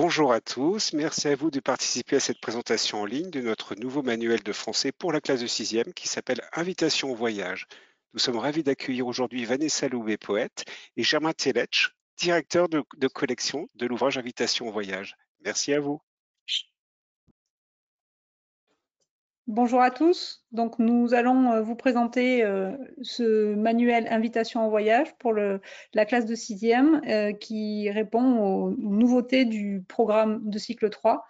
Bonjour à tous, merci à vous de participer à cette présentation en ligne de notre nouveau manuel de français pour la classe de 6e qui s'appelle Invitation au voyage. Nous sommes ravis d'accueillir aujourd'hui Vanessa Louvet, poète, et Germain Telletch, directeur de collection de l'ouvrage Invitation au voyage. Merci à vous. Bonjour à tous. Donc, nous allons vous présenter ce manuel Invitation en voyage pour la classe de 6e qui répond aux nouveautés du programme de cycle 3.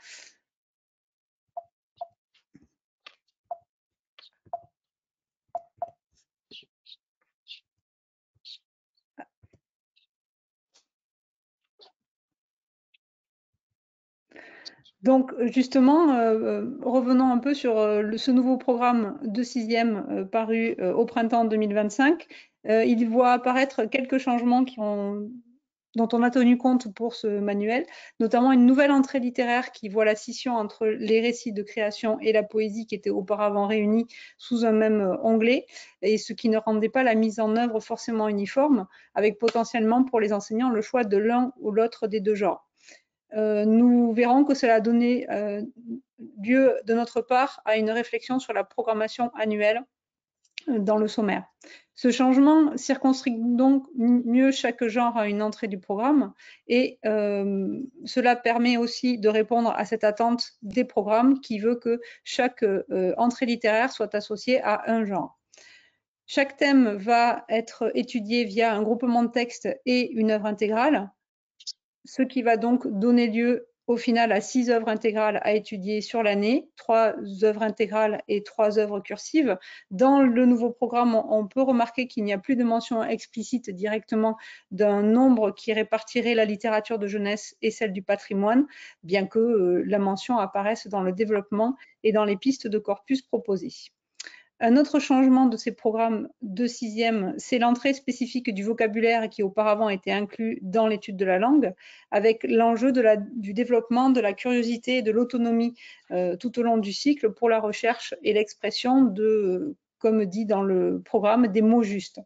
Donc, justement, revenons un peu sur ce nouveau programme de 6e paru au printemps 2025. Il voit apparaître quelques changements dont on a tenu compte pour ce manuel, notamment une nouvelle entrée littéraire qui voit la scission entre les récits de création et la poésie qui étaient auparavant réunis sous un même onglet, et ce qui ne rendait pas la mise en œuvre forcément uniforme, avec potentiellement pour les enseignants le choix de l'un ou l'autre des deux genres. Nous verrons que cela a donné lieu de notre part à une réflexion sur la programmation annuelle dans le sommaire. Ce changement circonscrit donc mieux chaque genre à une entrée du programme et cela permet aussi de répondre à cette attente des programmes qui veut que chaque entrée littéraire soit associée à un genre. Chaque thème va être étudié via un groupement de textes et une œuvre intégrale, ce qui va donc donner lieu au final à 6 œuvres intégrales à étudier sur l'année, 3 œuvres intégrales et 3 œuvres cursives. Dans le nouveau programme, on peut remarquer qu'il n'y a plus de mention explicite directement d'un nombre qui répartirait la littérature de jeunesse et celle du patrimoine, bien que la mention apparaisse dans le développement et dans les pistes de corpus proposées. Un autre changement de ces programmes de 6e, c'est l'entrée spécifique du vocabulaire qui auparavant était inclus dans l'étude de la langue, avec l'enjeu du développement de la curiosité et de l'autonomie tout au long du cycle pour la recherche et l'expression de, comme dit dans le programme, des mots justes.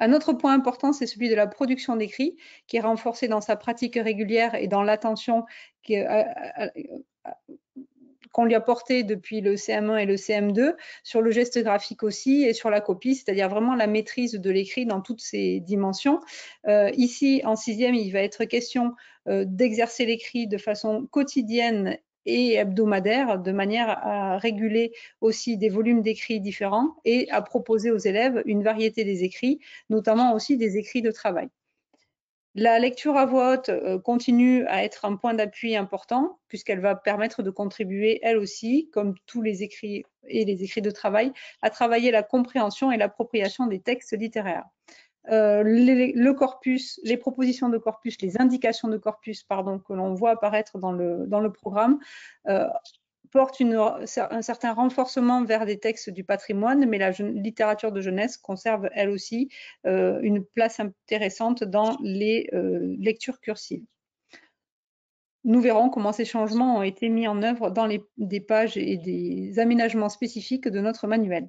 Un autre point important, c'est celui de la production d'écrit, qui est renforcé dans sa pratique régulière et dans l'attention qu'on lui a porté depuis le CM1 et le CM2, sur le geste graphique aussi et sur la copie, c'est-à-dire vraiment la maîtrise de l'écrit dans toutes ses dimensions. Ici, en 6e, il va être question d'exercer l'écrit de façon quotidienne et hebdomadaire, de manière à réguler aussi des volumes d'écrits différents et à proposer aux élèves une variété des écrits, notamment aussi des écrits de travail. La lecture à voix haute continue à être un point d'appui important puisqu'elle va permettre de contribuer, elle aussi, comme tous les écrits et les écrits de travail, à travailler la compréhension et l'appropriation des textes littéraires. Le corpus, les propositions de corpus, les indications de corpus, pardon, que l'on voit apparaître dans le programme, porte un certain renforcement vers des textes du patrimoine, mais la littérature de jeunesse conserve elle aussi une place intéressante dans les lectures cursives. Nous verrons comment ces changements ont été mis en œuvre dans des pages et des aménagements spécifiques de notre manuel.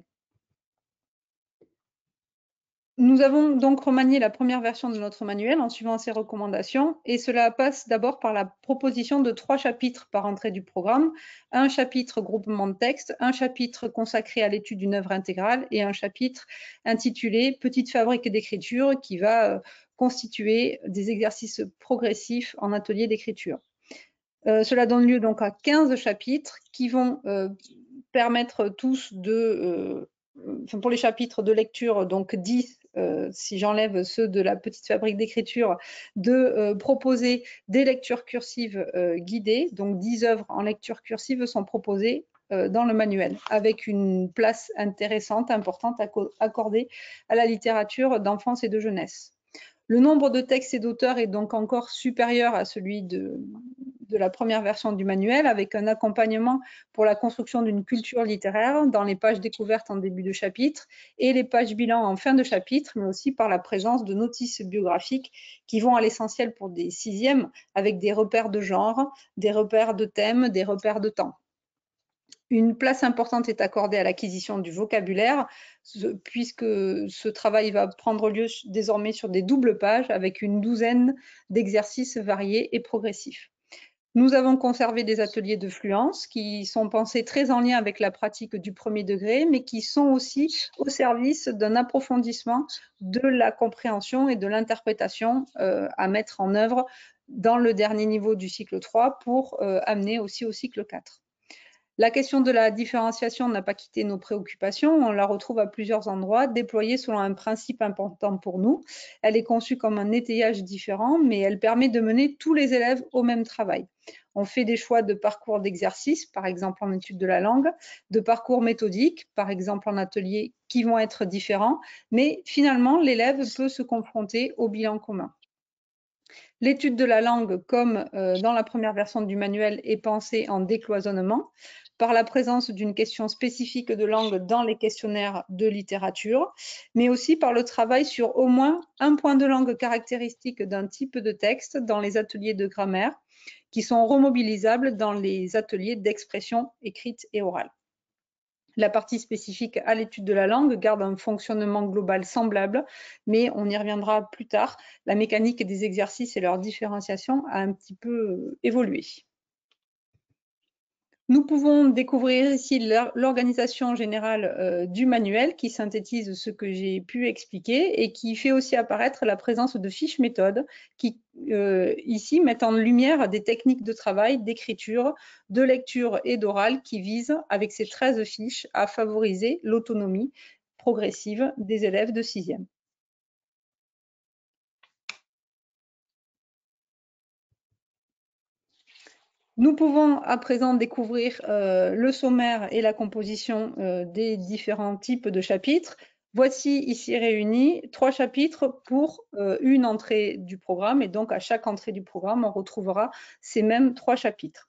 Nous avons donc remanié la première version de notre manuel en suivant ces recommandations et cela passe d'abord par la proposition de 3 chapitres par entrée du programme, un chapitre groupement de texte, un chapitre consacré à l'étude d'une œuvre intégrale et un chapitre intitulé « Petite fabrique d'écriture » qui va constituer des exercices progressifs en atelier d'écriture. Cela donne lieu donc à 15 chapitres qui vont permettre tous de pour les chapitres de lecture, donc 10, si j'enlève ceux de la petite fabrique d'écriture, de proposer des lectures cursives guidées. Donc 10 œuvres en lecture cursive sont proposées dans le manuel, avec une place intéressante, importante accordée à la littérature d'enfance et de jeunesse. Le nombre de textes et d'auteurs est donc encore supérieur à celui de la première version du manuel, avec un accompagnement pour la construction d'une culture littéraire dans les pages découvertes en début de chapitre et les pages bilan en fin de chapitre, mais aussi par la présence de notices biographiques qui vont à l'essentiel pour des 6e, avec des repères de genre, des repères de thème, des repères de temps. Une place importante est accordée à l'acquisition du vocabulaire, puisque ce travail va prendre lieu désormais sur des doubles pages avec une douzaine d'exercices variés et progressifs. Nous avons conservé des ateliers de fluence qui sont pensés très en lien avec la pratique du premier degré, mais qui sont aussi au service d'un approfondissement de la compréhension et de l'interprétation à mettre en œuvre dans le dernier niveau du cycle 3 pour amener aussi au cycle 4. La question de la différenciation n'a pas quitté nos préoccupations. On la retrouve à plusieurs endroits, déployée selon un principe important pour nous. Elle est conçue comme un étayage différent, mais elle permet de mener tous les élèves au même travail. On fait des choix de parcours d'exercice, par exemple en étude de la langue, de parcours méthodiques, par exemple en atelier, qui vont être différents, mais finalement, l'élève peut se confronter au bilan commun. L'étude de la langue, comme dans la première version du manuel, est pensée en décloisonnement par la présence d'une question spécifique de langue dans les questionnaires de littérature, mais aussi par le travail sur au moins un point de langue caractéristique d'un type de texte dans les ateliers de grammaire, qui sont remobilisables dans les ateliers d'expression écrite et orale. La partie spécifique à l'étude de la langue garde un fonctionnement global semblable, mais on y reviendra plus tard. La mécanique des exercices et leur différenciation a un petit peu évolué. Nous pouvons découvrir ici l'organisation générale du manuel qui synthétise ce que j'ai pu expliquer et qui fait aussi apparaître la présence de fiches méthodes qui, ici, mettent en lumière des techniques de travail, d'écriture, de lecture et d'oral qui visent, avec ces 13 fiches, à favoriser l'autonomie progressive des élèves de 6e. Nous pouvons à présent découvrir le sommaire et la composition des différents types de chapitres. Voici ici réunis 3 chapitres pour une entrée du programme et donc à chaque entrée du programme, on retrouvera ces mêmes 3 chapitres.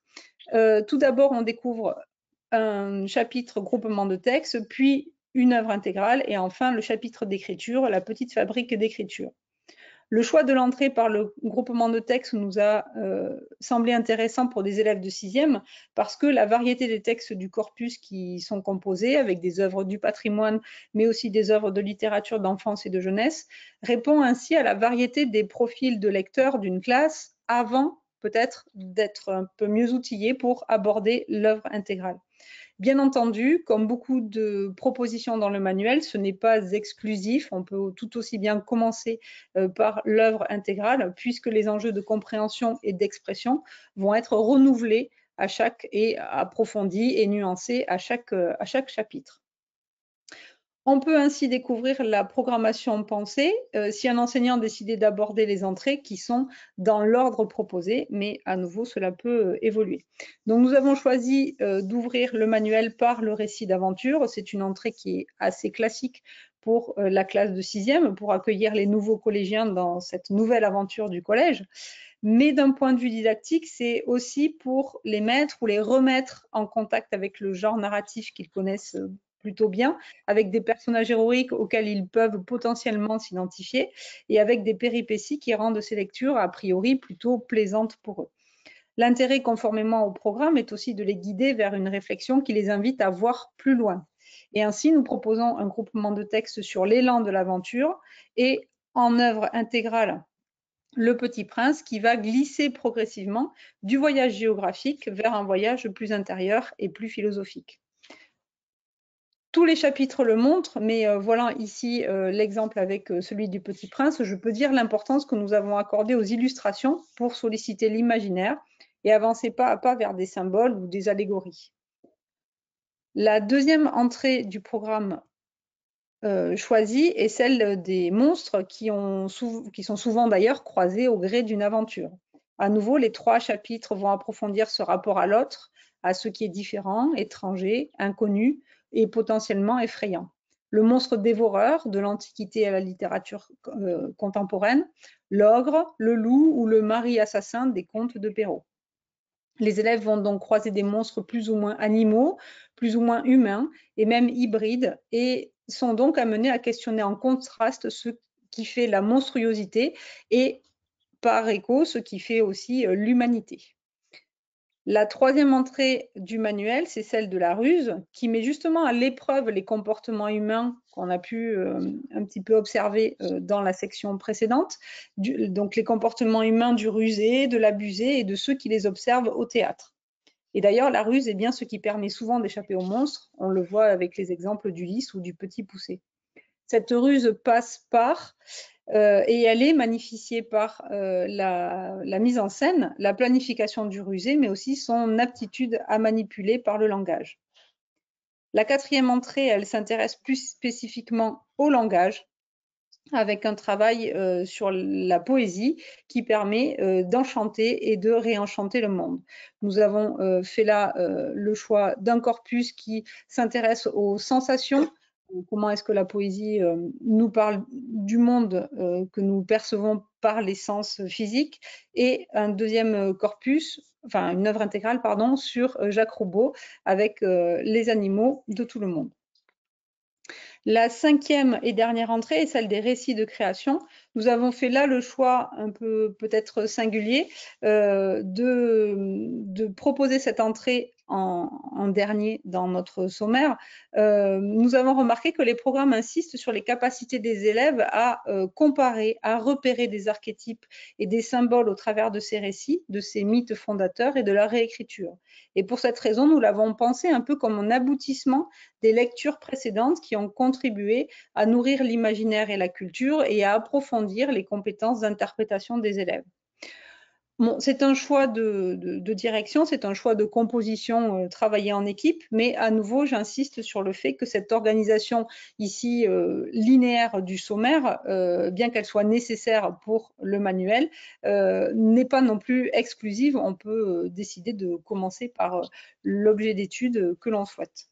Tout d'abord, on découvre un chapitre groupement de texte, puis une œuvre intégrale et enfin le chapitre d'écriture, la petite fabrique d'écriture. Le choix de l'entrée par le groupement de texte nous a semblé intéressant pour des élèves de 6e parce que la variété des textes du corpus qui sont composés avec des œuvres du patrimoine mais aussi des œuvres de littérature d'enfance et de jeunesse répond ainsi à la variété des profils de lecteurs d'une classe avant peut-être d'être un peu mieux outillés pour aborder l'œuvre intégrale. Bien entendu, comme beaucoup de propositions dans le manuel, ce n'est pas exclusif. On peut tout aussi bien commencer par l'œuvre intégrale, puisque les enjeux de compréhension et d'expression vont être renouvelés à chaque et approfondis et nuancés à chaque chapitre. On peut ainsi découvrir la programmation pensée si un enseignant décidait d'aborder les entrées qui sont dans l'ordre proposé, mais à nouveau, cela peut évoluer. Donc, nous avons choisi d'ouvrir le manuel par le récit d'aventure. C'est une entrée qui est assez classique pour la classe de 6e, pour accueillir les nouveaux collégiens dans cette nouvelle aventure du collège. Mais d'un point de vue didactique, c'est aussi pour les mettre ou les remettre en contact avec le genre narratif qu'ils connaissent plutôt bien, avec des personnages héroïques auxquels ils peuvent potentiellement s'identifier et avec des péripéties qui rendent ces lectures a priori plutôt plaisantes pour eux. L'intérêt, conformément au programme, est aussi de les guider vers une réflexion qui les invite à voir plus loin. Et ainsi, nous proposons un groupement de textes sur l'élan de l'aventure et en œuvre intégrale Le Petit Prince qui va glisser progressivement du voyage géographique vers un voyage plus intérieur et plus philosophique. Tous les chapitres le montrent, mais voilà ici l'exemple avec celui du Petit Prince. Je peux dire l'importance que nous avons accordée aux illustrations pour solliciter l'imaginaire et avancer pas à pas vers des symboles ou des allégories. La deuxième entrée du programme choisie est celle des monstres qui sont souvent d'ailleurs croisés au gré d'une aventure. À nouveau, les 3 chapitres vont approfondir ce rapport à l'autre, à ce qui est différent, étranger, inconnu et potentiellement effrayant. Le monstre dévoreur de l'Antiquité à la littérature contemporaine, l'ogre, le loup ou le mari assassin des contes de Perrault. Les élèves vont donc croiser des monstres plus ou moins animaux, plus ou moins humains et même hybrides et sont donc amenés à questionner en contraste ce qui fait la monstruosité et par écho ce qui fait aussi l'humanité. La troisième entrée du manuel, c'est celle de la ruse, qui met justement à l'épreuve les comportements humains qu'on a pu un petit peu observer dans la section précédente, donc les comportements humains du rusé, de l'abusé et de ceux qui les observent au théâtre. Et d'ailleurs, la ruse est bien ce qui permet souvent d'échapper aux monstres. On le voit avec les exemples d'Ulysse ou du Petit Poucet. Cette ruse passe par, et elle est magnifiée par la mise en scène, la planification du rusé, mais aussi son aptitude à manipuler par le langage. La quatrième entrée, elle s'intéresse plus spécifiquement au langage, avec un travail sur la poésie qui permet d'enchanter et de réenchanter le monde. Nous avons fait là le choix d'un corpus qui s'intéresse aux sensations. Comment est-ce que la poésie nous parle du monde que nous percevons par les sens physiques, et un deuxième corpus, enfin une œuvre intégrale, pardon, sur Jacques Roubaud avec les animaux de tout le monde. La cinquième et dernière entrée est celle des récits de création. Nous avons fait là le choix un peu peut-être singulier de proposer cette entrée en dernier dans notre sommaire. Nous avons remarqué que les programmes insistent sur les capacités des élèves à comparer, à repérer des archétypes et des symboles au travers de ces récits, de ces mythes fondateurs et de leur réécriture. Et pour cette raison, nous l'avons pensé un peu comme un aboutissement des lectures précédentes qui ont contribué à nourrir l'imaginaire et la culture et à approfondir les compétences d'interprétation des élèves. Bon, c'est un choix de direction, c'est un choix de composition travaillé en équipe, mais à nouveau, j'insiste sur le fait que cette organisation ici linéaire du sommaire, bien qu'elle soit nécessaire pour le manuel, n'est pas non plus exclusive. On peut décider de commencer par l'objet d'étude que l'on souhaite.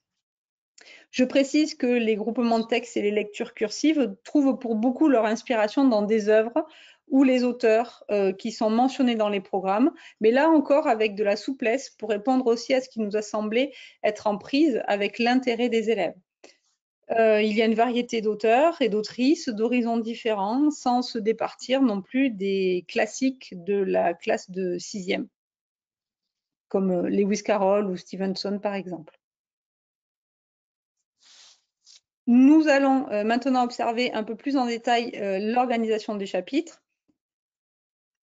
Je précise que les groupements de textes et les lectures cursives trouvent pour beaucoup leur inspiration dans des œuvres ou les auteurs qui sont mentionnés dans les programmes, mais là encore avec de la souplesse pour répondre aussi à ce qui nous a semblé être en prise avec l'intérêt des élèves. Il y a une variété d'auteurs et d'autrices d'horizons différents, sans se départir non plus des classiques de la classe de 6e, comme Lewis Carroll ou Stevenson par exemple. Nous allons maintenant observer un peu plus en détail l'organisation des chapitres.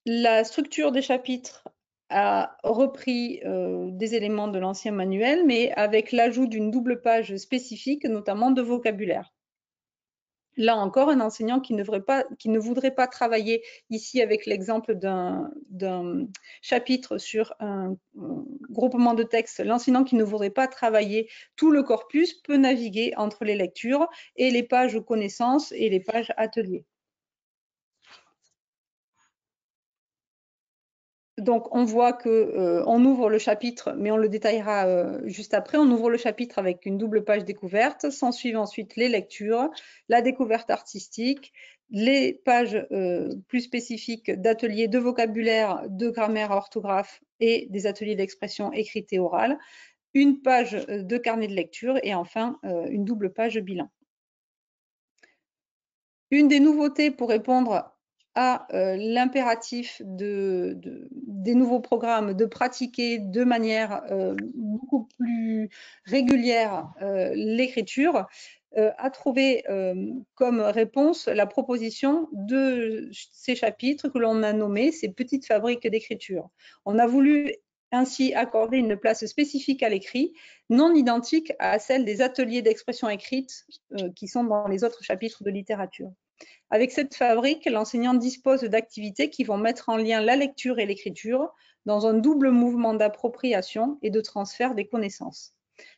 La structure des chapitres a repris des éléments de l'ancien manuel, mais avec l'ajout d'une double page spécifique, notamment de vocabulaire. Là encore, un enseignant qui ne voudrait pas travailler ici avec l'exemple d'un chapitre sur un groupement de textes, l'enseignant qui ne voudrait pas travailler tout le corpus peut naviguer entre les lectures et les pages connaissances et les pages ateliers. Donc, on voit qu'on ouvre le chapitre, mais on le détaillera juste après. On ouvre le chapitre avec une double page découverte. S'en suivent ensuite les lectures, la découverte artistique, les pages plus spécifiques d'ateliers de vocabulaire, de grammaire, orthographe et des ateliers d'expression écrite et orale, une page de carnet de lecture et enfin une double page bilan. Une des nouveautés pour répondre à l'impératif des nouveaux programmes de pratiquer de manière beaucoup plus régulière l'écriture, a trouvé comme réponse la proposition de ces chapitres que l'on a nommés ces petites fabriques d'écriture. On a voulu ainsi accorder une place spécifique à l'écrit, non identique à celle des ateliers d'expression écrite qui sont dans les autres chapitres de littérature. Avec cette fabrique, l'enseignant dispose d'activités qui vont mettre en lien la lecture et l'écriture dans un double mouvement d'appropriation et de transfert des connaissances.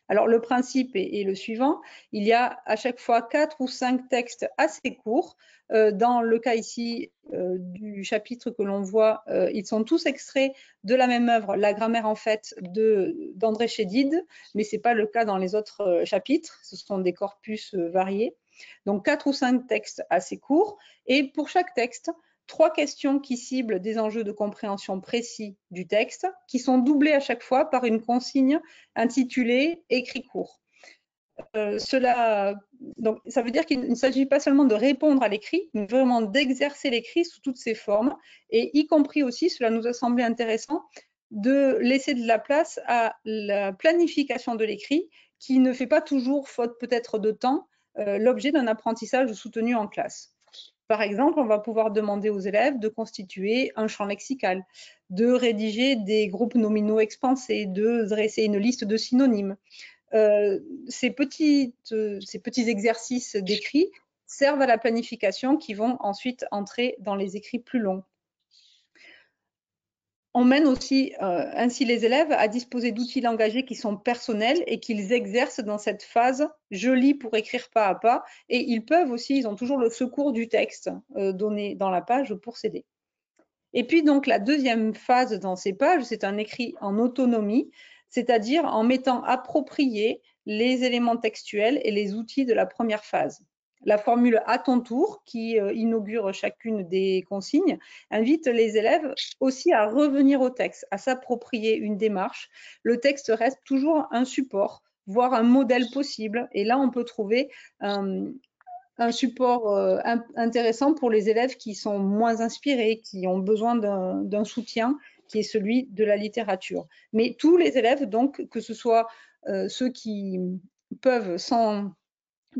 Alors, le principe est le suivant. Il y a à chaque fois 4 ou 5 textes assez courts. Dans le cas ici du chapitre que l'on voit, ils sont tous extraits de la même œuvre, La grammaire en fait, d'André Chédid, mais ce n'est pas le cas dans les autres chapitres. Ce sont des corpus variés. Donc 4 ou 5 textes assez courts, et pour chaque texte, 3 questions qui ciblent des enjeux de compréhension précis du texte, qui sont doublées à chaque fois par une consigne intitulée « Écrit court ». Donc, ça veut dire qu'il ne s'agit pas seulement de répondre à l'écrit, mais vraiment d'exercer l'écrit sous toutes ses formes, et y compris aussi, cela nous a semblé intéressant, de laisser de la place à la planification de l'écrit, qui ne fait pas toujours faute peut-être de temps, l'objet d'un apprentissage soutenu en classe. Par exemple, on va pouvoir demander aux élèves de constituer un champ lexical, de rédiger des groupes nominaux expansés, de dresser une liste de synonymes. Ces petits exercices d'écrit servent à la planification qui vont ensuite entrer dans les écrits plus longs. On mène aussi ainsi les élèves à disposer d'outils langagiers qui sont personnels et qu'ils exercent dans cette phase « je lis pour écrire pas à pas » et ils peuvent aussi, ils ont toujours le secours du texte donné dans la page pour s'aider. Et puis donc la deuxième phase dans ces pages, c'est un écrit en autonomie, c'est-à-dire en mettant appropriés les éléments textuels et les outils de la première phase. La formule « à ton tour » qui inaugure chacune des consignes invite les élèves aussi à revenir au texte, à s'approprier une démarche. Le texte reste toujours un support, voire un modèle possible. Et là, on peut trouver un support intéressant pour les élèves qui sont moins inspirés, qui ont besoin d'un soutien, qui est celui de la littérature. Mais tous les élèves, donc, que ce soit ceux qui peuvent, sans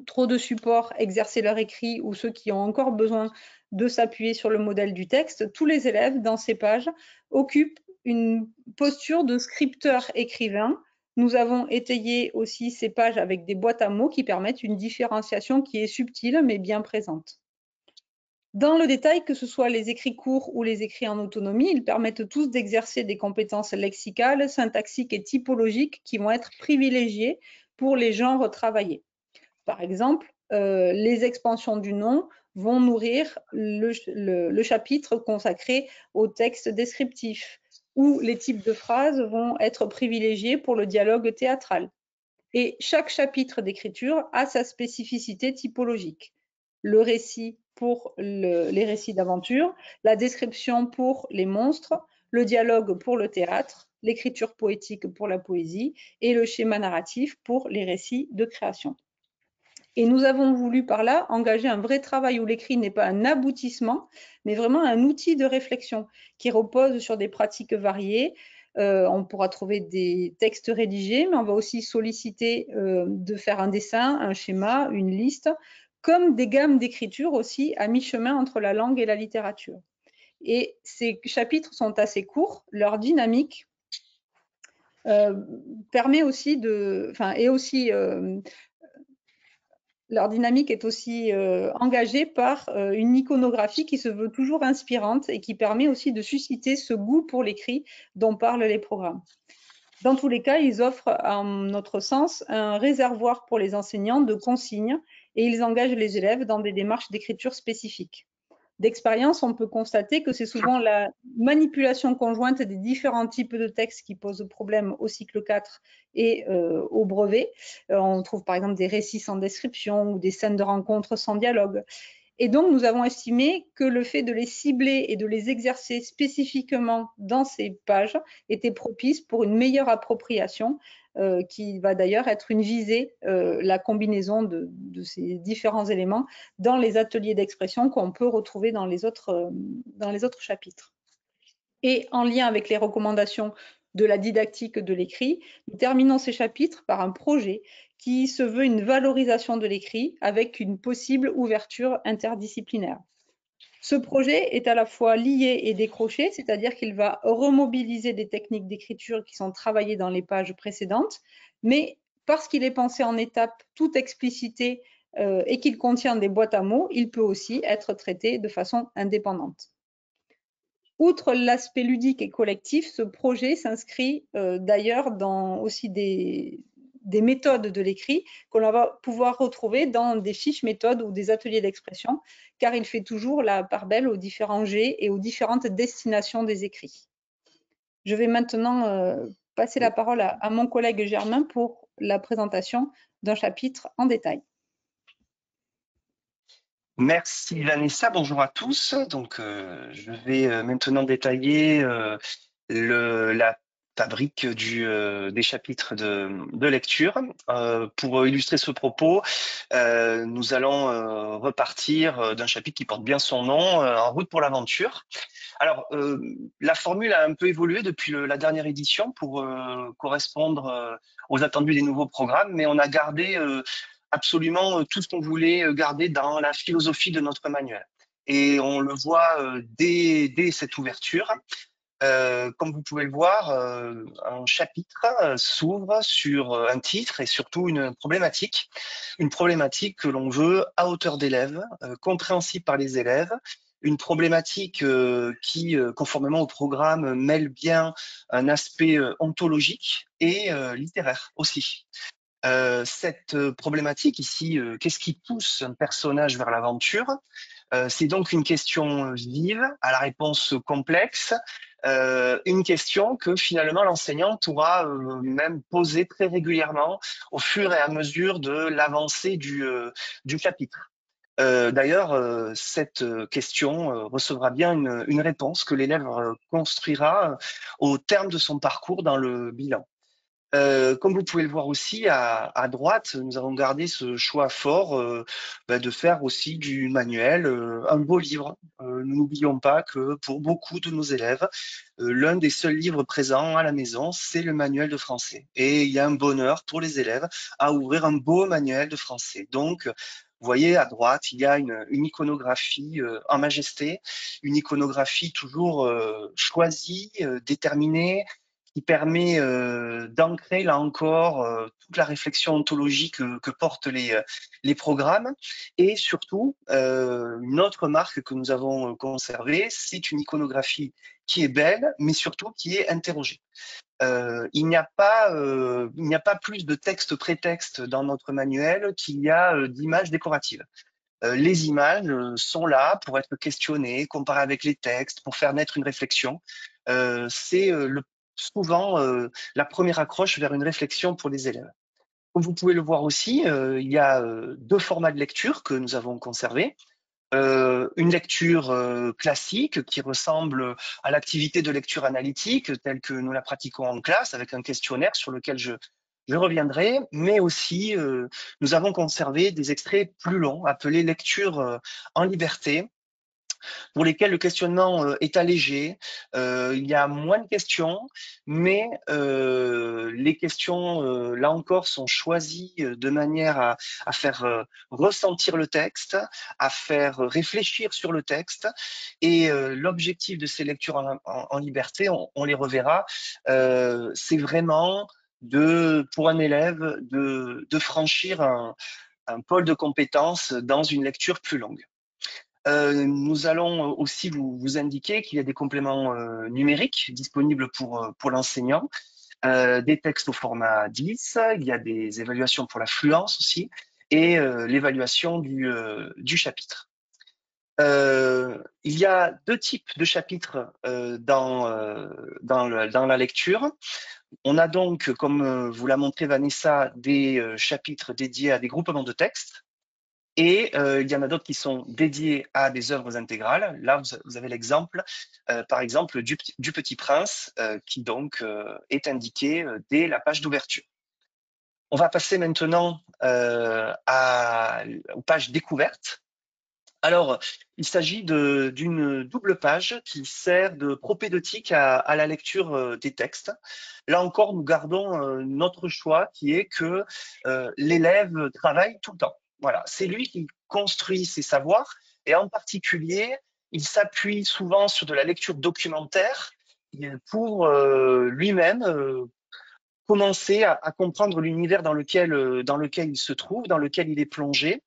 trop de support, exercer leur écrit ou ceux qui ont encore besoin de s'appuyer sur le modèle du texte, tous les élèves dans ces pages occupent une posture de scripteur-écrivain. Nous avons étayé aussi ces pages avec des boîtes à mots qui permettent une différenciation qui est subtile mais bien présente. Dans le détail, que ce soit les écrits courts ou les écrits en autonomie, ils permettent tous d'exercer des compétences lexicales, syntaxiques et typologiques qui vont être privilégiées pour les genres travaillés. Par exemple, les expansions du nom vont nourrir le chapitre consacré au texte descriptif, ou les types de phrases vont être privilégiés pour le dialogue théâtral. Et chaque chapitre d'écriture a sa spécificité typologique. Le récit pour les récits d'aventure, la description pour les monstres, le dialogue pour le théâtre, l'écriture poétique pour la poésie et le schéma narratif pour les récits de création. Et nous avons voulu par là engager un vrai travail où l'écrit n'est pas un aboutissement, mais vraiment un outil de réflexion qui repose sur des pratiques variées. On pourra trouver des textes rédigés, mais on va aussi solliciter de faire un dessin, un schéma, une liste, comme des gammes d'écriture aussi à mi-chemin entre la langue et la littérature. Et ces chapitres sont assez courts, leur dynamique permet aussi de, enfin, est aussi leur dynamique est aussi engagée par une iconographie qui se veut toujours inspirante et qui permet aussi de susciter ce goût pour l'écrit dont parlent les programmes. Dans tous les cas, ils offrent, à notre sens, un réservoir pour les enseignants de consignes et ils engagent les élèves dans des démarches d'écriture spécifiques. D'expérience, on peut constater que c'est souvent la manipulation conjointe des différents types de textes qui posent problème au cycle 4 et au brevet. On trouve par exemple des récits sans description ou des scènes de rencontres sans dialogue. Et donc, nous avons estimé que le fait de les cibler et de les exercer spécifiquement dans ces pages était propice pour une meilleure appropriation qui va d'ailleurs être une visée, la combinaison de ces différents éléments dans les ateliers d'expression qu'on peut retrouver dans les autres chapitres. Et en lien avec les recommandations de la didactique de l'écrit, nous terminons ces chapitres par un projet qui se veut une valorisation de l'écrit avec une possible ouverture interdisciplinaire. Ce projet est à la fois lié et décroché, c'est-à-dire qu'il va remobiliser des techniques d'écriture qui sont travaillées dans les pages précédentes, mais parce qu'il est pensé en étapes tout explicitées et qu'il contient des boîtes à mots, il peut aussi être traité de façon indépendante. Outre l'aspect ludique et collectif, ce projet s'inscrit d'ailleurs dans aussi des méthodes de l'écrit que l'on va pouvoir retrouver dans des fiches méthodes ou des ateliers d'expression, car il fait toujours la part belle aux différents jets et aux différentes destinations des écrits. Je vais maintenant passer la parole à mon collègue Germain pour la présentation d'un chapitre en détail. Merci Vanessa, bonjour à tous. Donc, je vais maintenant détailler la fabrique des chapitres de lecture. Pour illustrer ce propos, nous allons repartir d'un chapitre qui porte bien son nom, En route pour l'aventure. Alors, la formule a un peu évolué depuis la dernière édition pour correspondre aux attendus des nouveaux programmes, mais on a gardé absolument tout ce qu'on voulait garder dans la philosophie de notre manuel. Et on le voit dès cette ouverture. Comme vous pouvez le voir, un chapitre s'ouvre sur un titre et surtout une problématique que l'on veut à hauteur d'élève, compréhensible par les élèves, une problématique qui, conformément au programme, mêle bien un aspect ontologique et littéraire aussi. Cette problématique ici, qu'est-ce qui pousse un personnage vers l'aventure? C'est donc une question vive, à la réponse complexe, une question que finalement l'enseignant pourra même poser très régulièrement au fur et à mesure de l'avancée du chapitre. D'ailleurs, cette question recevra bien une réponse que l'élève construira au terme de son parcours dans le bilan. Comme vous pouvez le voir aussi à droite, nous avons gardé ce choix fort de faire aussi du manuel un beau livre. Nous n'oublions pas que pour beaucoup de nos élèves, l'un des seuls livres présents à la maison, c'est le manuel de français. Et il y a un bonheur pour les élèves à ouvrir un beau manuel de français. Donc, vous voyez à droite, il y a une iconographie en majesté, une iconographie toujours choisie, déterminée, qui permet d'ancrer là encore toute la réflexion ontologique que portent les programmes. Et surtout, une autre marque que nous avons conservée, c'est une iconographie qui est belle, mais surtout qui est interrogée. Il n'y a pas plus de texte-prétexte dans notre manuel qu'il y a d'images décoratives. Les images sont là pour être questionnées, comparées avec les textes, pour faire naître une réflexion. C'est souvent la première accroche vers une réflexion pour les élèves. Comme vous pouvez le voir aussi, il y a deux formats de lecture que nous avons conservés. Une lecture classique qui ressemble à l'activité de lecture analytique telle que nous la pratiquons en classe avec un questionnaire sur lequel je reviendrai, mais aussi nous avons conservé des extraits plus longs appelés lecture en liberté, pour lesquels le questionnement est allégé. Il y a moins de questions, mais les questions, là encore, sont choisies de manière à faire ressentir le texte, à faire réfléchir sur le texte. Et l'objectif de ces lectures en liberté, on les reverra, c'est vraiment pour un élève de franchir un pôle de compétences dans une lecture plus longue. Nous allons aussi vous indiquer qu'il y a des compléments numériques disponibles pour l'enseignant, des textes au format 10, il y a des évaluations pour la fluence aussi, et l'évaluation du chapitre. Il y a deux types de chapitres dans la lecture. On a donc, comme vous l'a montré Vanessa, des chapitres dédiés à des groupements de textes. Et il y en a d'autres qui sont dédiés à des œuvres intégrales. Là, vous avez l'exemple, par exemple, du Petit Prince, qui donc est indiqué dès la page d'ouverture. On va passer maintenant aux pages découvertes. Alors, il s'agit d'une double page qui sert de propédeutique à la lecture des textes. Là encore, nous gardons notre choix qui est que l'élève travaille tout le temps. Voilà, c'est lui qui construit ses savoirs et en particulier, il s'appuie souvent sur de la lecture documentaire pour lui-même commencer à comprendre l'univers dans lequel il se trouve, dans lequel il est plongé.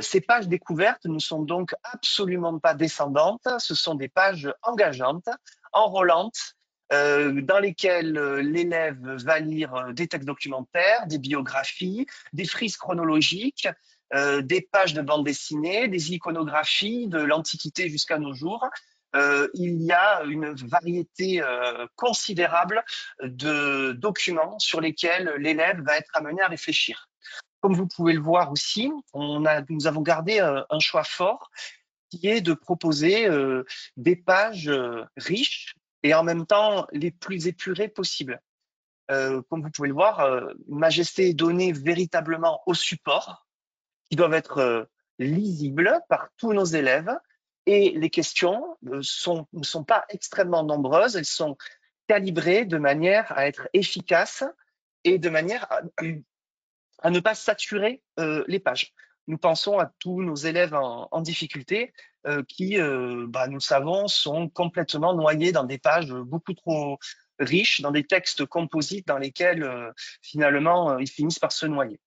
Ces pages découvertes ne sont donc absolument pas descendantes, ce sont des pages engageantes, enrôlantes, dans lesquelles l'élève va lire des textes documentaires, des biographies, des frises chronologiques, des pages de bande dessinée, des iconographies de l'Antiquité jusqu'à nos jours. Il y a une variété considérable de documents sur lesquels l'élève va être amené à réfléchir. Comme vous pouvez le voir aussi, nous avons gardé un choix fort qui est de proposer des pages riches et en même temps les plus épurées possibles. Comme vous pouvez le voir, une majesté est donnée véritablement au support, qui doivent être lisibles par tous nos élèves. Et les questions ne sont pas extrêmement nombreuses, elles sont calibrées de manière à être efficaces et de manière à ne pas saturer les pages. Nous pensons à tous nos élèves en difficulté qui, nous le savons, sont complètement noyés dans des pages beaucoup trop riches, dans des textes composites dans lesquels finalement ils finissent par se noyer.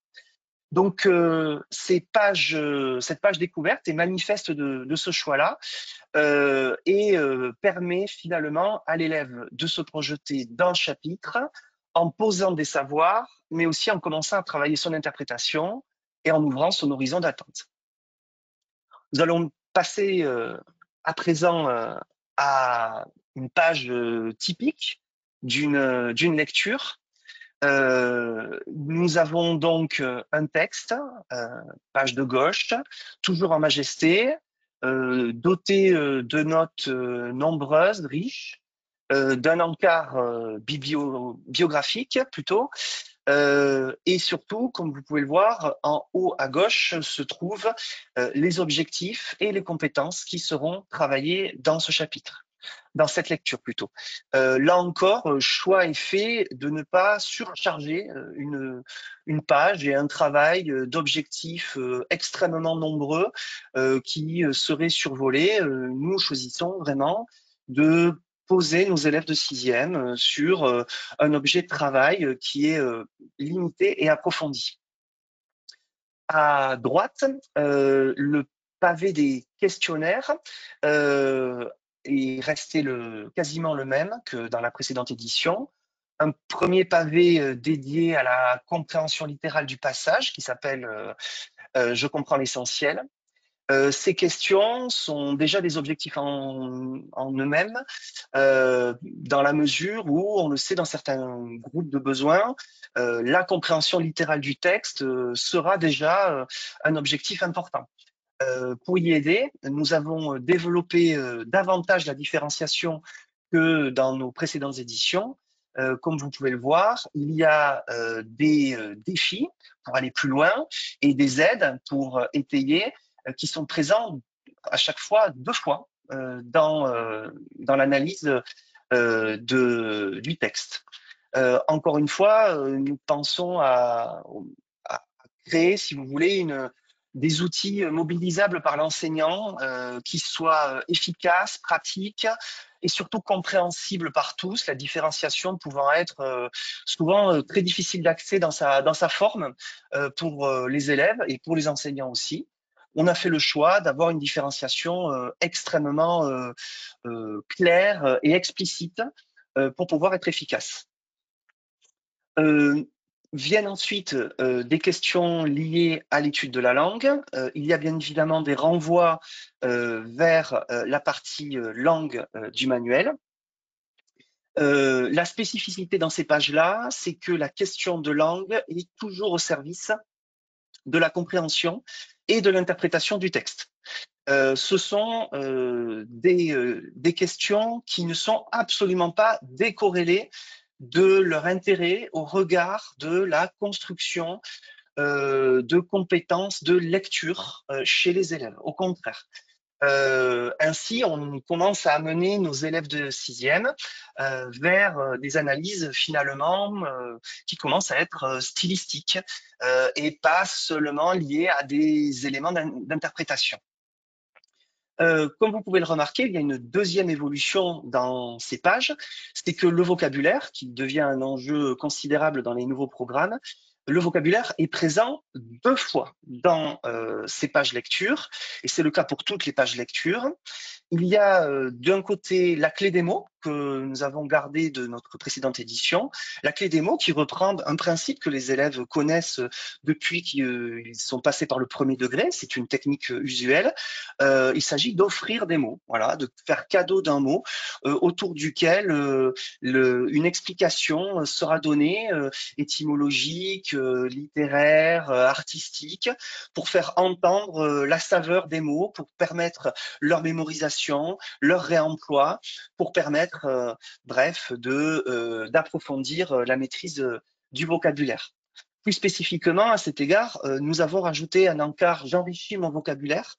Donc cette page découverte est manifeste de ce choix-là et permet finalement à l'élève de se projeter dans le chapitre en posant des savoirs, mais aussi en commençant à travailler son interprétation et en ouvrant son horizon d'attente. Nous allons passer à présent à une page typique d'une lecture. Nous avons donc un texte, page de gauche, toujours en majesté, doté de notes nombreuses, riches, d'un encart biographique plutôt, et surtout, comme vous pouvez le voir, en haut à gauche se trouvent les objectifs et les compétences qui seront travaillées dans ce chapitre, dans cette lecture plutôt. Là encore, choix est fait de ne pas surcharger une page et un travail d'objectifs extrêmement nombreux qui seraient survolés. Nous choisissons vraiment de poser nos élèves de 6e sur un objet de travail qui est limité et approfondi. À droite, le pavé des questionnaires est resté quasiment le même que dans la précédente édition. Un premier pavé dédié à la compréhension littérale du passage qui s'appelle Je comprends l'essentiel. Ces questions sont déjà des objectifs en eux-mêmes, dans la mesure où, on le sait, dans certains groupes de besoins, la compréhension littérale du texte sera déjà un objectif important. Pour y aider, nous avons développé davantage la différenciation que dans nos précédentes éditions. Comme vous pouvez le voir, il y a des défis pour aller plus loin et des aides pour étayer qui sont présents à chaque fois 2 fois dans l'analyse du texte. Encore une fois, nous pensons à créer, si vous voulez, des outils mobilisables par l'enseignant qui soient efficaces, pratiques et surtout compréhensibles par tous, la différenciation pouvant être souvent très difficile d'accès dans sa forme pour les élèves et pour les enseignants aussi. On a fait le choix d'avoir une différenciation extrêmement claire et explicite pour pouvoir être efficace. Viennent ensuite des questions liées à l'étude de la langue. Il y a bien évidemment des renvois vers la partie langue du manuel. La spécificité dans ces pages-là, c'est que la question de langue est toujours au service de la compréhension et de l'interprétation du texte. Ce sont des questions qui ne sont absolument pas décorrélées de leur intérêt au regard de la construction de compétences de lecture chez les élèves. Au contraire. Ainsi, on commence à amener nos élèves de 6e vers des analyses finalement qui commencent à être stylistiques et pas seulement liées à des éléments d'interprétation. Comme vous pouvez le remarquer, il y a une deuxième évolution dans ces pages, c'est que le vocabulaire, qui devient un enjeu considérable dans les nouveaux programmes, le vocabulaire est présent 2 fois dans ces pages lecture, et c'est le cas pour toutes les pages lecture. Il y a d'un côté la clé des mots que nous avons gardée de notre précédente édition, la clé des mots qui reprend un principe que les élèves connaissent depuis qu'ils sont passés par le premier degré, c'est une technique usuelle. Il s'agit d'offrir des mots, voilà, de faire cadeau d'un mot autour duquel une explication sera donnée, étymologique, littéraire, artistique, pour faire entendre la saveur des mots, pour permettre leur mémorisation, leur réemploi, pour permettre, bref, d'approfondir la maîtrise du vocabulaire. Plus spécifiquement, à cet égard, nous avons rajouté un encart « J'enrichis mon vocabulaire »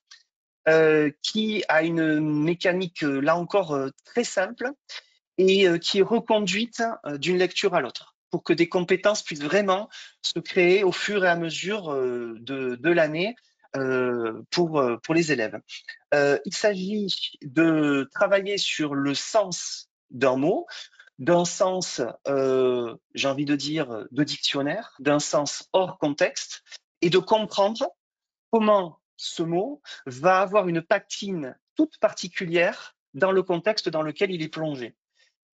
qui a une mécanique, là encore, très simple et qui est reconduite d'une lecture à l'autre. pour que des compétences puissent vraiment se créer au fur et à mesure de l'année pour les élèves. Il s'agit de travailler sur le sens d'un mot, d'un sens, j'ai envie de dire, de dictionnaire, d'un sens hors contexte, et de comprendre comment ce mot va avoir une patine toute particulière dans le contexte dans lequel il est plongé.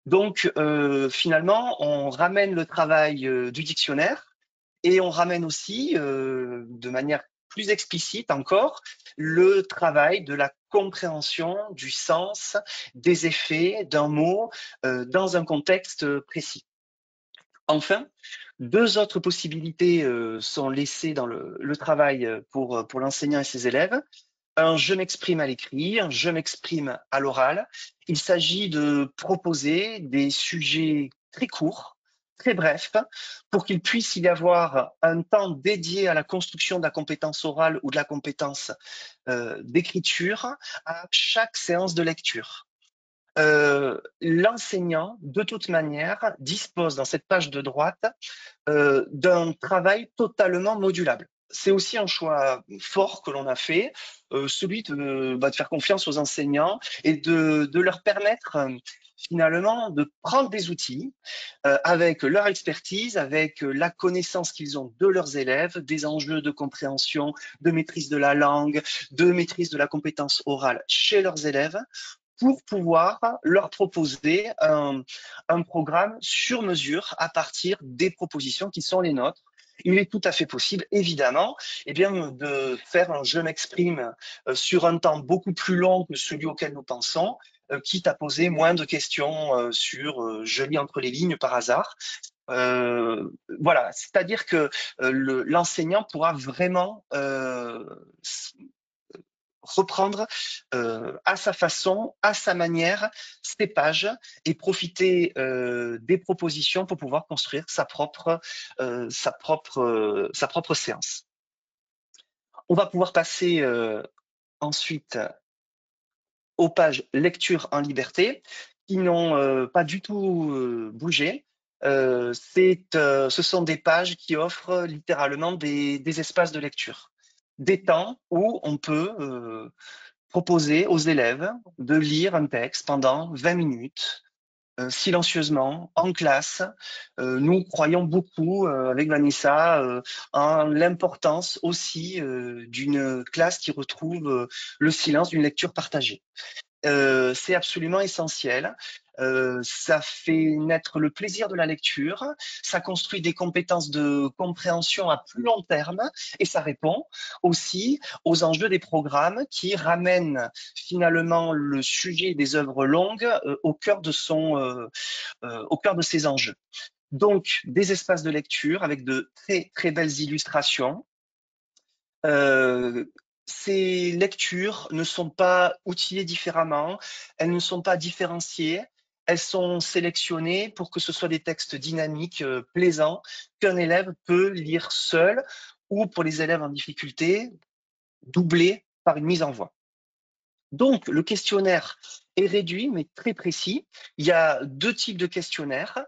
Donc, finalement, on ramène le travail du dictionnaire et on ramène aussi, de manière plus explicite encore, le travail de la compréhension du sens, des effets d'un mot dans un contexte précis. Enfin, deux autres possibilités sont laissées dans le travail pour l'enseignant et ses élèves. Un je m'exprime à l'écrit, un je m'exprime à l'oral. Il s'agit de proposer des sujets très courts, très brefs, pour qu'il puisse y avoir un temps dédié à la construction de la compétence orale ou de la compétence d'écriture à chaque séance de lecture. L'enseignant, de toute manière, dispose dans cette page de droite d'un travail totalement modulable. C'est aussi un choix fort que l'on a fait, celui de faire confiance aux enseignants et de leur permettre finalement de prendre des outils avec leur expertise, avec la connaissance qu'ils ont de leurs élèves, des enjeux de compréhension, de maîtrise de la langue, de maîtrise de la compétence orale chez leurs élèves, pour pouvoir leur proposer un programme sur mesure à partir des propositions qui sont les nôtres. Il est tout à fait possible, évidemment, de faire un je m'exprime sur un temps beaucoup plus long que celui auquel nous pensons, quitte à poser moins de questions sur je lis entre les lignes par hasard. Voilà, c'est-à-dire que l'enseignant pourra vraiment reprendre à sa façon, à sa manière, ses pages et profiter des propositions pour pouvoir construire sa propre séance. On va pouvoir passer ensuite aux pages lecture en liberté qui n'ont pas du tout bougé. Ce sont des pages qui offrent littéralement des espaces de lecture, des temps où on peut proposer aux élèves de lire un texte pendant 20 minutes, silencieusement, en classe. Nous croyons beaucoup, avec Vanessa, en l'importance aussi d'une classe qui retrouve le silence d'une lecture partagée. C'est absolument essentiel. Ça fait naître le plaisir de la lecture, ça construit des compétences de compréhension à plus long terme et ça répond aussi aux enjeux des programmes qui ramènent finalement le sujet des œuvres longues au cœur de ses enjeux. Donc, des espaces de lecture avec de très, très belles illustrations. Ces lectures ne sont pas outillées différemment, elles ne sont pas différenciées, elles sont sélectionnées pour que ce soit des textes dynamiques, plaisants, qu'un élève peut lire seul ou pour les élèves en difficulté, doublés par une mise en voix. Donc, le questionnaire est réduit, mais très précis. Il y a deux types de questionnaires.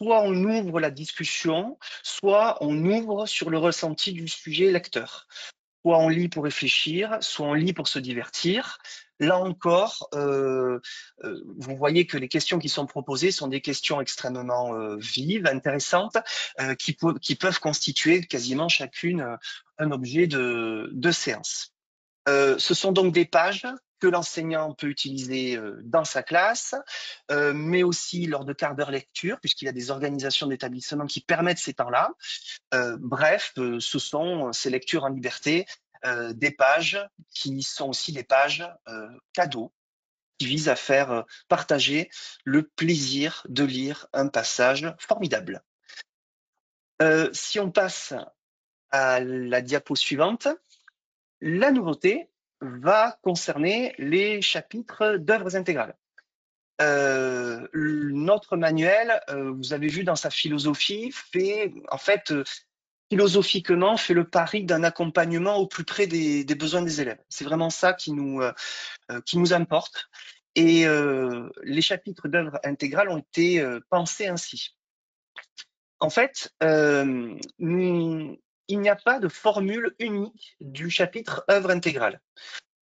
Soit on ouvre la discussion, soit on ouvre sur le ressenti du sujet lecteur. Soit on lit pour réfléchir, soit on lit pour se divertir. Là encore, vous voyez que les questions qui sont proposées sont des questions extrêmement vives, intéressantes, qui peuvent constituer quasiment chacune un objet de séance. Ce sont donc des pages que l'enseignant peut utiliser dans sa classe, mais aussi lors de quarts d'heure lecture, puisqu'il y a des organisations d'établissement qui permettent ces temps-là. Bref, ce sont ces lectures en liberté, des pages qui sont aussi des pages cadeaux, qui visent à faire partager le plaisir de lire un passage formidable. Si on passe à la diapo suivante, la nouveauté va concerner les chapitres d'œuvres intégrales. Notre manuel, vous avez vu dans sa philosophie, fait en fait philosophiquement fait le pari d'un accompagnement au plus près des besoins des élèves. C'est vraiment ça qui nous importe. Et les chapitres d'œuvres intégrales ont été pensés ainsi. En fait, il n'y a pas de formule unique du chapitre œuvre intégrale.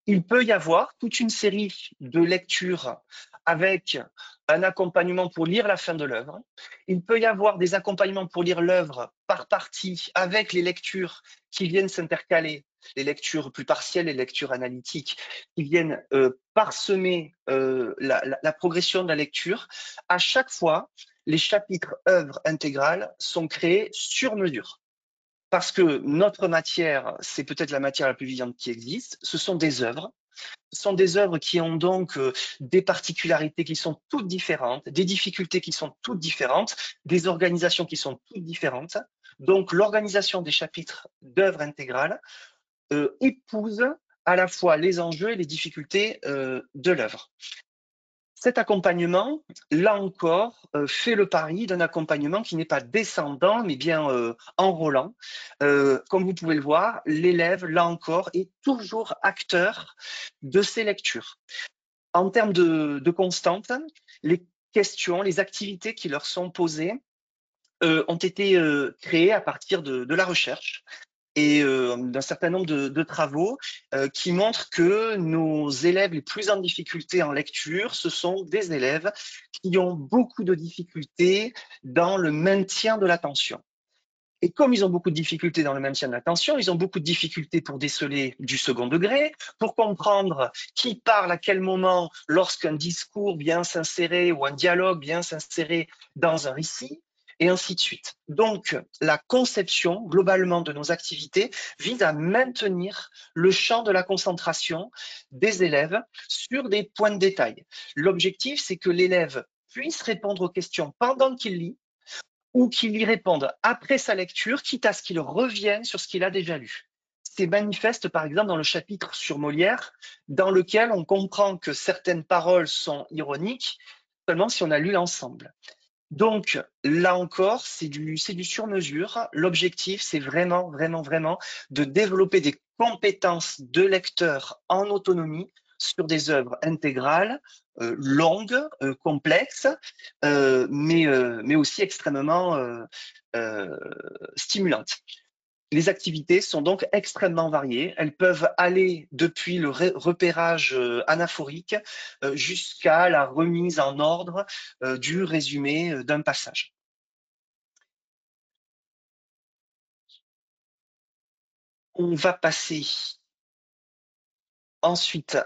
Il peut y avoir toute une série de lectures avec un accompagnement pour lire la fin de l'œuvre. Il peut y avoir des accompagnements pour lire l'œuvre par partie avec les lectures qui viennent s'intercaler, les lectures plus partielles, les lectures analytiques, qui viennent parsemer la progression de la lecture. À chaque fois, les chapitres œuvres intégrales sont créés sur mesure. Parce que notre matière, c'est peut-être la matière la plus vivante qui existe, ce sont des œuvres. Ce sont des œuvres qui ont donc des particularités qui sont toutes différentes, des difficultés qui sont toutes différentes, des organisations qui sont toutes différentes. Donc l'organisation des chapitres d'œuvres intégrales épouse à la fois les enjeux et les difficultés de l'œuvre. Cet accompagnement, là encore, fait le pari d'un accompagnement qui n'est pas descendant, mais bien enrôlant. Comme vous pouvez le voir, l'élève, là encore, est toujours acteur de ses lectures. En termes de constantes, les questions, les activités qui leur sont posées ont été créées à partir de la recherche et d'un certain nombre de travaux qui montrent que nos élèves les plus en difficulté en lecture, ce sont des élèves qui ont beaucoup de difficultés dans le maintien de l'attention. Et comme ils ont beaucoup de difficultés dans le maintien de l'attention, ils ont beaucoup de difficultés pour déceler du second degré, pour comprendre qui parle à quel moment lorsqu'un discours vient s'insérer ou un dialogue vient s'insérer dans un récit, et ainsi de suite. Donc, la conception, globalement, de nos activités vise à maintenir le champ de la concentration des élèves sur des points de détail. L'objectif, c'est que l'élève puisse répondre aux questions pendant qu'il lit, ou qu'il y réponde après sa lecture, quitte à ce qu'il revienne sur ce qu'il a déjà lu. C'est manifeste, par exemple, dans le chapitre sur Molière, dans lequel on comprend que certaines paroles sont ironiques seulement si on a lu l'ensemble. Donc, là encore, c'est du sur-mesure. L'objectif, c'est vraiment de développer des compétences de lecteur en autonomie sur des œuvres intégrales, longues, complexes, mais aussi extrêmement stimulantes. Les activités sont donc extrêmement variées. Elles peuvent aller depuis le repérage anaphorique jusqu'à la remise en ordre du résumé d'un passage. On va passer ensuite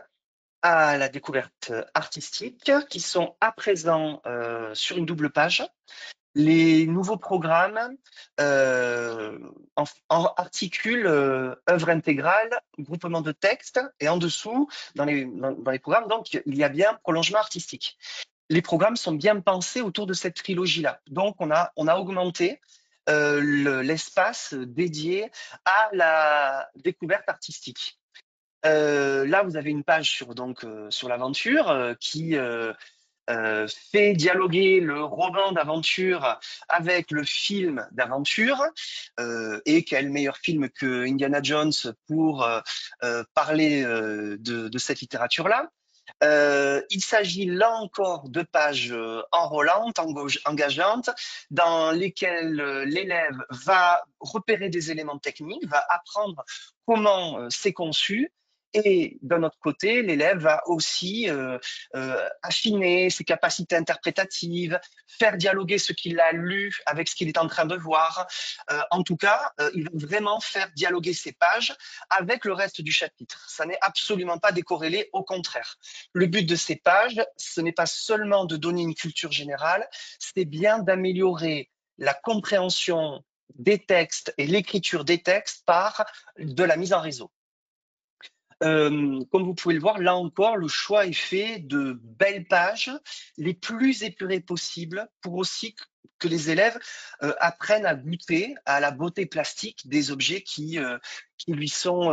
à la découverte artistique, qui sont à présent sur une double page. Les nouveaux programmes articulent œuvre intégrale, groupement de texte, et en dessous, dans les programmes, donc, il y a bien prolongement artistique. Les programmes sont bien pensés autour de cette trilogie-là. Donc, on a augmenté l'espace dédié à la découverte artistique. Là, vous avez une page sur l'aventure qui fait dialoguer le roman d'aventure avec le film d'aventure. Et quel meilleur film que Indiana Jones pour parler de cette littérature-là. Il s'agit là encore de pages enrôlantes, engageantes, dans lesquelles l'élève va repérer des éléments techniques, va apprendre comment c'est conçu. Et d'un autre côté, l'élève va aussi affiner ses capacités interprétatives, faire dialoguer ce qu'il a lu avec ce qu'il est en train de voir. En tout cas, il va vraiment faire dialoguer ces pages avec le reste du chapitre. Ça n'est absolument pas décorrélé, au contraire. Le but de ces pages, ce n'est pas seulement de donner une culture générale, c'est bien d'améliorer la compréhension des textes et l'écriture des textes par de la mise en réseau. Comme vous pouvez le voir, là encore, le choix est fait de belles pages, les plus épurées possibles, pour aussi que les élèves apprennent à goûter à la beauté plastique des objets qui lui sont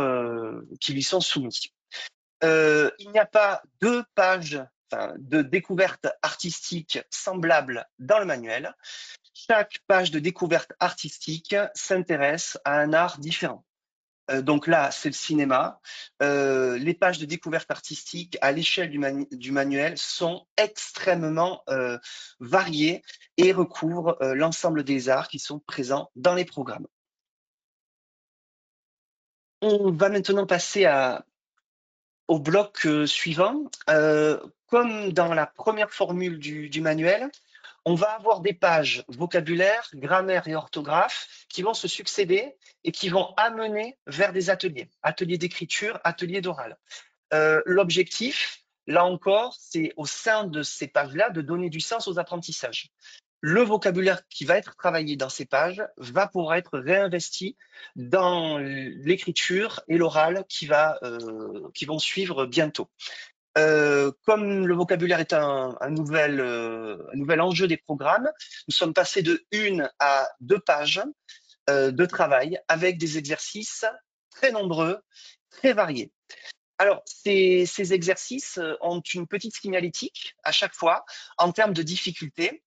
soumis. Il n'y a pas deux pages de découverte artistique semblables dans le manuel. Chaque page de découverte artistique s'intéresse à un art différent. Donc là, c'est le cinéma. Les pages de découverte artistique à l'échelle du manuel sont extrêmement variées et recouvrent l'ensemble des arts qui sont présents dans les programmes. On va maintenant passer au bloc suivant. Comme dans la première formule du manuel, on va avoir des pages vocabulaire, grammaire et orthographe qui vont se succéder et qui vont amener vers des ateliers, ateliers d'écriture, ateliers d'oral. L'objectif, là encore, c'est au sein de ces pages-là de donner du sens aux apprentissages. Le vocabulaire qui va être travaillé dans ces pages va pouvoir être réinvesti dans l'écriture et l'oral qui vont suivre bientôt. Comme le vocabulaire est un nouvel enjeu des programmes, nous sommes passés de 1 à 2 pages de travail avec des exercices très nombreux, très variés. Alors, ces exercices ont une petite signalétique à chaque fois en termes de difficulté.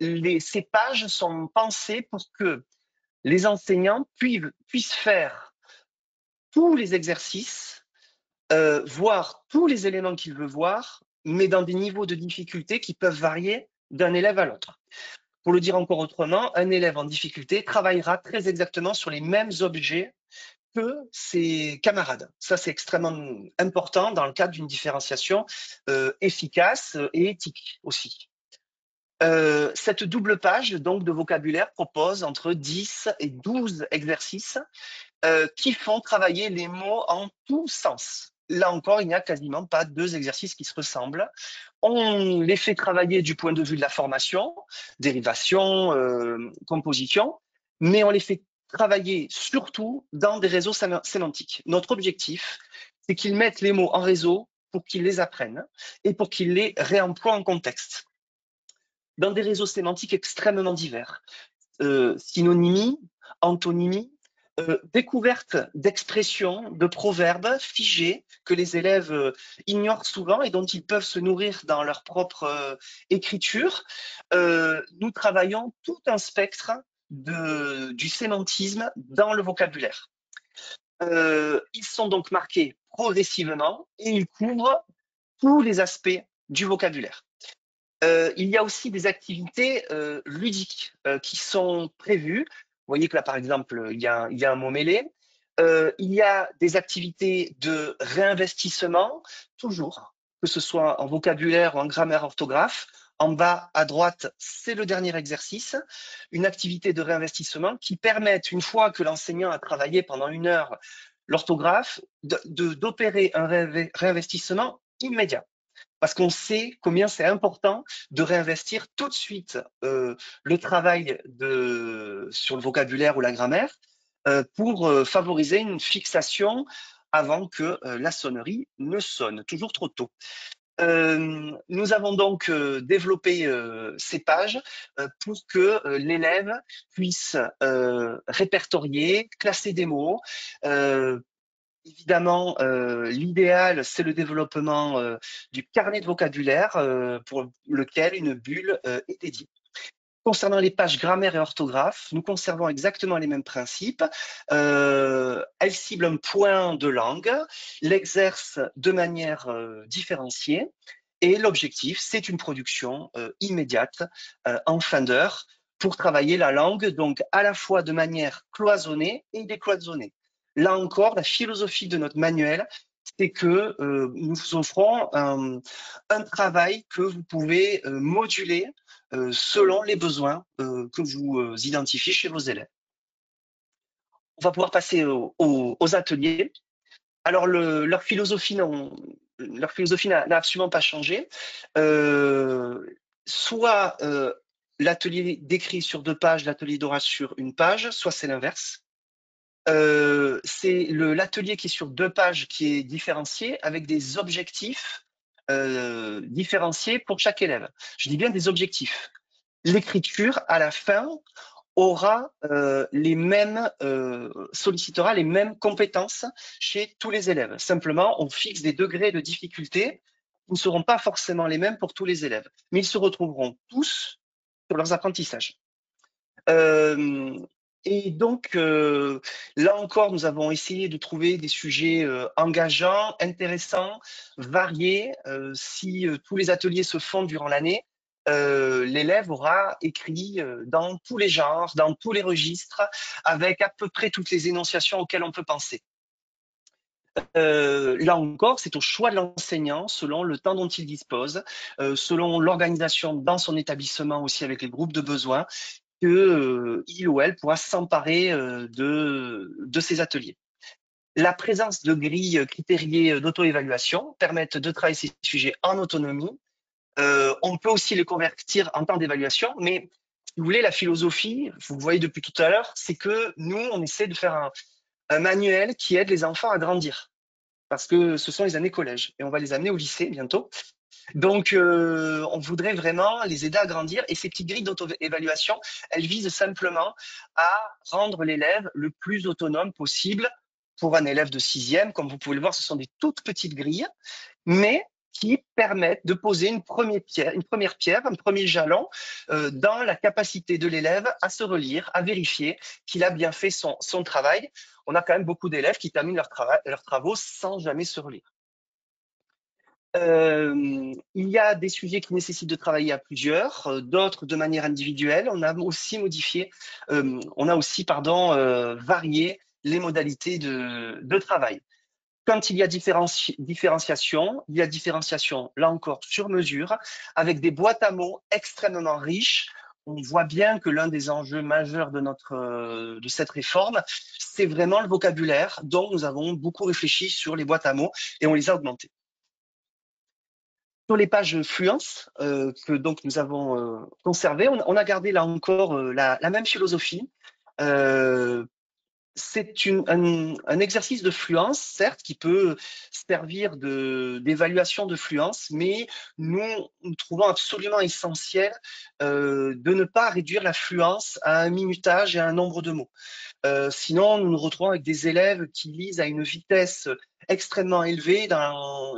Ces pages sont pensées pour que les enseignants puissent faire tous les exercices, voir tous les éléments qu'ils veulent voir, mais dans des niveaux de difficulté qui peuvent varier d'un élève à l'autre. Pour le dire encore autrement, un élève en difficulté travaillera très exactement sur les mêmes objets que ses camarades. Ça, c'est extrêmement important dans le cadre d'une différenciation efficace et éthique aussi. Cette double page donc de vocabulaire propose entre 10 et 12 exercices qui font travailler les mots en tous sens. Là encore, il n'y a quasiment pas 2 exercices qui se ressemblent. On les fait travailler du point de vue de la formation, dérivation, composition, mais on les fait travailler surtout dans des réseaux sémantiques. Notre objectif, c'est qu'ils mettent les mots en réseau pour qu'ils les apprennent et pour qu'ils les réemploient en contexte. Dans des réseaux sémantiques extrêmement divers. Synonymie, antonymie, découverte d'expressions, de proverbes figés que les élèves ignorent souvent et dont ils peuvent se nourrir dans leur propre écriture. Nous travaillons tout un spectre du sémantisme dans le vocabulaire. Ils sont donc marqués progressivement et ils couvrent tous les aspects du vocabulaire. Il y a aussi des activités ludiques qui sont prévues. Vous voyez que là, par exemple, il y a un mot mêlé. Il y a des activités de réinvestissement, toujours, que ce soit en vocabulaire ou en grammaire orthographe. En bas à droite, c'est le dernier exercice, une activité de réinvestissement qui permet, une fois que l'enseignant a travaillé pendant 1 heure l'orthographe, d'opérer un réinvestissement immédiat. Parce qu'on sait combien c'est important de réinvestir tout de suite le travail sur le vocabulaire ou la grammaire pour favoriser une fixation avant que la sonnerie ne sonne, toujours trop tôt. Nous avons donc développé ces pages pour que l'élève puisse répertorier, classer des mots. Évidemment, l'idéal, c'est le développement du carnet de vocabulaire pour lequel une bulle est dédiée. Concernant les pages grammaire et orthographe, nous conservons exactement les mêmes principes. Elles ciblent un point de langue, l'exercent de manière différenciée et l'objectif, c'est une production immédiate en fin d'heure pour travailler la langue, donc à la fois de manière cloisonnée et décloisonnée. Là encore, la philosophie de notre manuel, c'est que nous vous offrons un travail que vous pouvez moduler selon les besoins que vous identifiez chez vos élèves. On va pouvoir passer aux ateliers. Alors, leur philosophie n'a absolument pas changé. Soit l'atelier d'écrit sur 2 pages, l'atelier d'oral sur 1 page, soit c'est l'inverse. C'est l'atelier qui est sur 2 pages qui est différencié avec des objectifs différenciés pour chaque élève. Je dis bien des objectifs. L'écriture, à la fin, sollicitera les mêmes compétences chez tous les élèves. Simplement, on fixe des degrés de difficulté qui ne seront pas forcément les mêmes pour tous les élèves, mais ils se retrouveront tous sur leurs apprentissages. Et donc, là encore, nous avons essayé de trouver des sujets engageants, intéressants, variés. Si tous les ateliers se font durant l'année, l'élève aura écrit dans tous les genres, dans tous les registres, avec à peu près toutes les énonciations auxquelles on peut penser. Là encore, c'est au choix de l'enseignant, selon le temps dont il dispose, selon l'organisation dans son établissement aussi avec les groupes de besoins, que il ou elle pourra s'emparer de ces ateliers. La présence de grilles critériées d'auto-évaluation permettent de travailler ces sujets en autonomie. On peut aussi les convertir en temps d'évaluation, mais si vous voulez, la philosophie, vous voyez depuis tout à l'heure, c'est que nous, on essaie de faire un manuel qui aide les enfants à grandir, parce que ce sont les années collège et on va les amener au lycée bientôt. Donc, on voudrait vraiment les aider à grandir. Et ces petites grilles d'auto-évaluation, elles visent simplement à rendre l'élève le plus autonome possible. Pour un élève de 6e, comme vous pouvez le voir, ce sont des toutes petites grilles, mais qui permettent de poser une première pierre, un premier jalon dans la capacité de l'élève à se relire, à vérifier qu'il a bien fait son travail. On a quand même beaucoup d'élèves qui terminent leurs travaux sans jamais se relire. Il y a des sujets qui nécessitent de travailler à plusieurs, d'autres de manière individuelle. On a aussi varié les modalités de travail. Quand il y a différenciation, il y a différenciation, là encore, sur mesure, avec des boîtes à mots extrêmement riches. On voit bien que l'un des enjeux majeurs de cette réforme, c'est vraiment le vocabulaire, dont nous avons beaucoup réfléchi sur les boîtes à mots et on les a augmentées. Sur les pages Fluence que donc nous avons conservées, on a gardé là encore la même philosophie. C'est un exercice de fluence, certes, qui peut servir d'évaluation de fluence, mais nous trouvons absolument essentiel de ne pas réduire la fluence à un minutage et à un nombre de mots. Sinon, nous nous retrouvons avec des élèves qui lisent à une vitesse extrêmement élevée,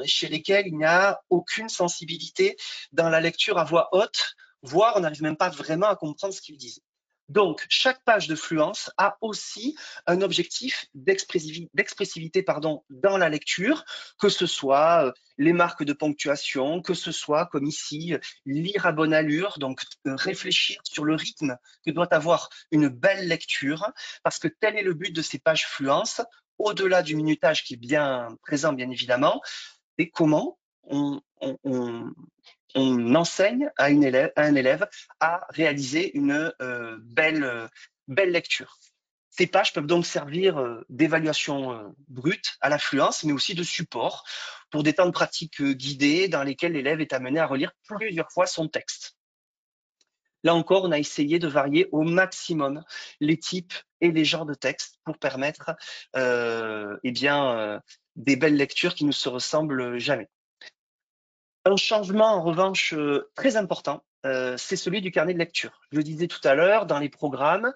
chez lesquels il n'y a aucune sensibilité dans la lecture à voix haute, voire on n'arrive même pas vraiment à comprendre ce qu'ils disent. Donc, chaque page de fluence a aussi un objectif d'expressivité dans la lecture, que ce soit les marques de ponctuation, que ce soit, comme ici, lire à bonne allure, donc réfléchir sur le rythme que doit avoir une belle lecture, parce que tel est le but de ces pages fluence, au-delà du minutage qui est bien présent, bien évidemment, c'est comment on enseigne à un élève à réaliser une belle lecture. Ces pages peuvent donc servir d'évaluation brute à l'affluence, mais aussi de support pour des temps de pratique guidés dans lesquels l'élève est amené à relire plusieurs fois son texte. Là encore, on a essayé de varier au maximum les types et les genres de textes pour permettre des belles lectures qui ne se ressemblent jamais. Un changement, en revanche, très important, c'est celui du carnet de lecture. Je le disais tout à l'heure, dans les programmes,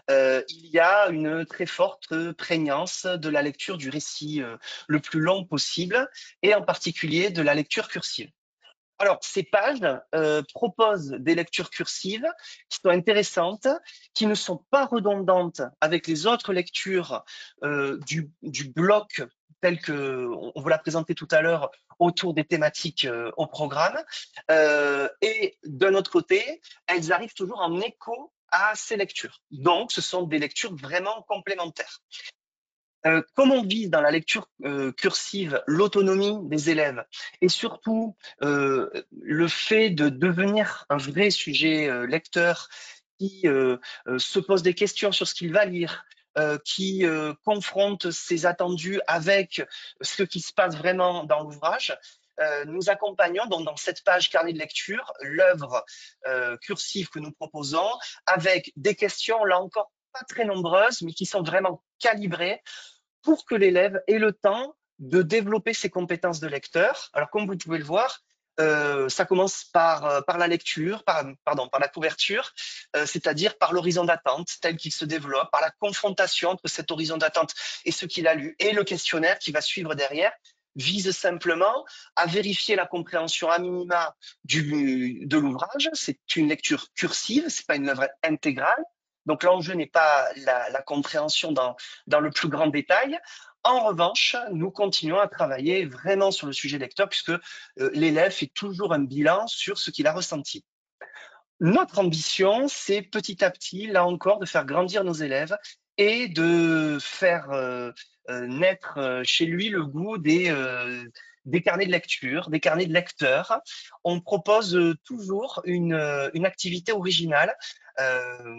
il y a une très forte prégnance de la lecture du récit le plus long possible, et en particulier de la lecture cursive. Alors, ces pages proposent des lectures cursives qui sont intéressantes, qui ne sont pas redondantes avec les autres lectures du bloc tel qu'on vous l'a présenté tout à l'heure autour des thématiques au programme. Et d'un autre côté, elles arrivent toujours en écho à ces lectures. Donc, ce sont des lectures vraiment complémentaires. Comme on vise dans la lecture cursive l'autonomie des élèves et surtout le fait de devenir un vrai sujet lecteur qui se pose des questions sur ce qu'il va lire, qui confronte ses attendus avec ce qui se passe vraiment dans l'ouvrage, nous accompagnons donc dans cette page carnet de lecture l'œuvre cursive que nous proposons avec des questions, là encore, pas très nombreuses, mais qui sont vraiment calibrées pour que l'élève ait le temps de développer ses compétences de lecteur. Alors, comme vous pouvez le voir, ça commence par la lecture, par la couverture, c'est-à-dire par l'horizon d'attente tel qu'il se développe, par la confrontation entre cet horizon d'attente et ce qu'il a lu, et le questionnaire qui va suivre derrière vise simplement à vérifier la compréhension à minima de l'ouvrage. C'est une lecture cursive, c'est pas une œuvre intégrale. Donc l'enjeu n'est pas la compréhension dans le plus grand détail. En revanche, nous continuons à travailler vraiment sur le sujet lecteur puisque l'élève fait toujours un bilan sur ce qu'il a ressenti. Notre ambition, c'est petit à petit, là encore, de faire grandir nos élèves et de faire naître chez lui le goût des carnets de lecture, des carnets de lecteurs. On propose toujours une activité originale.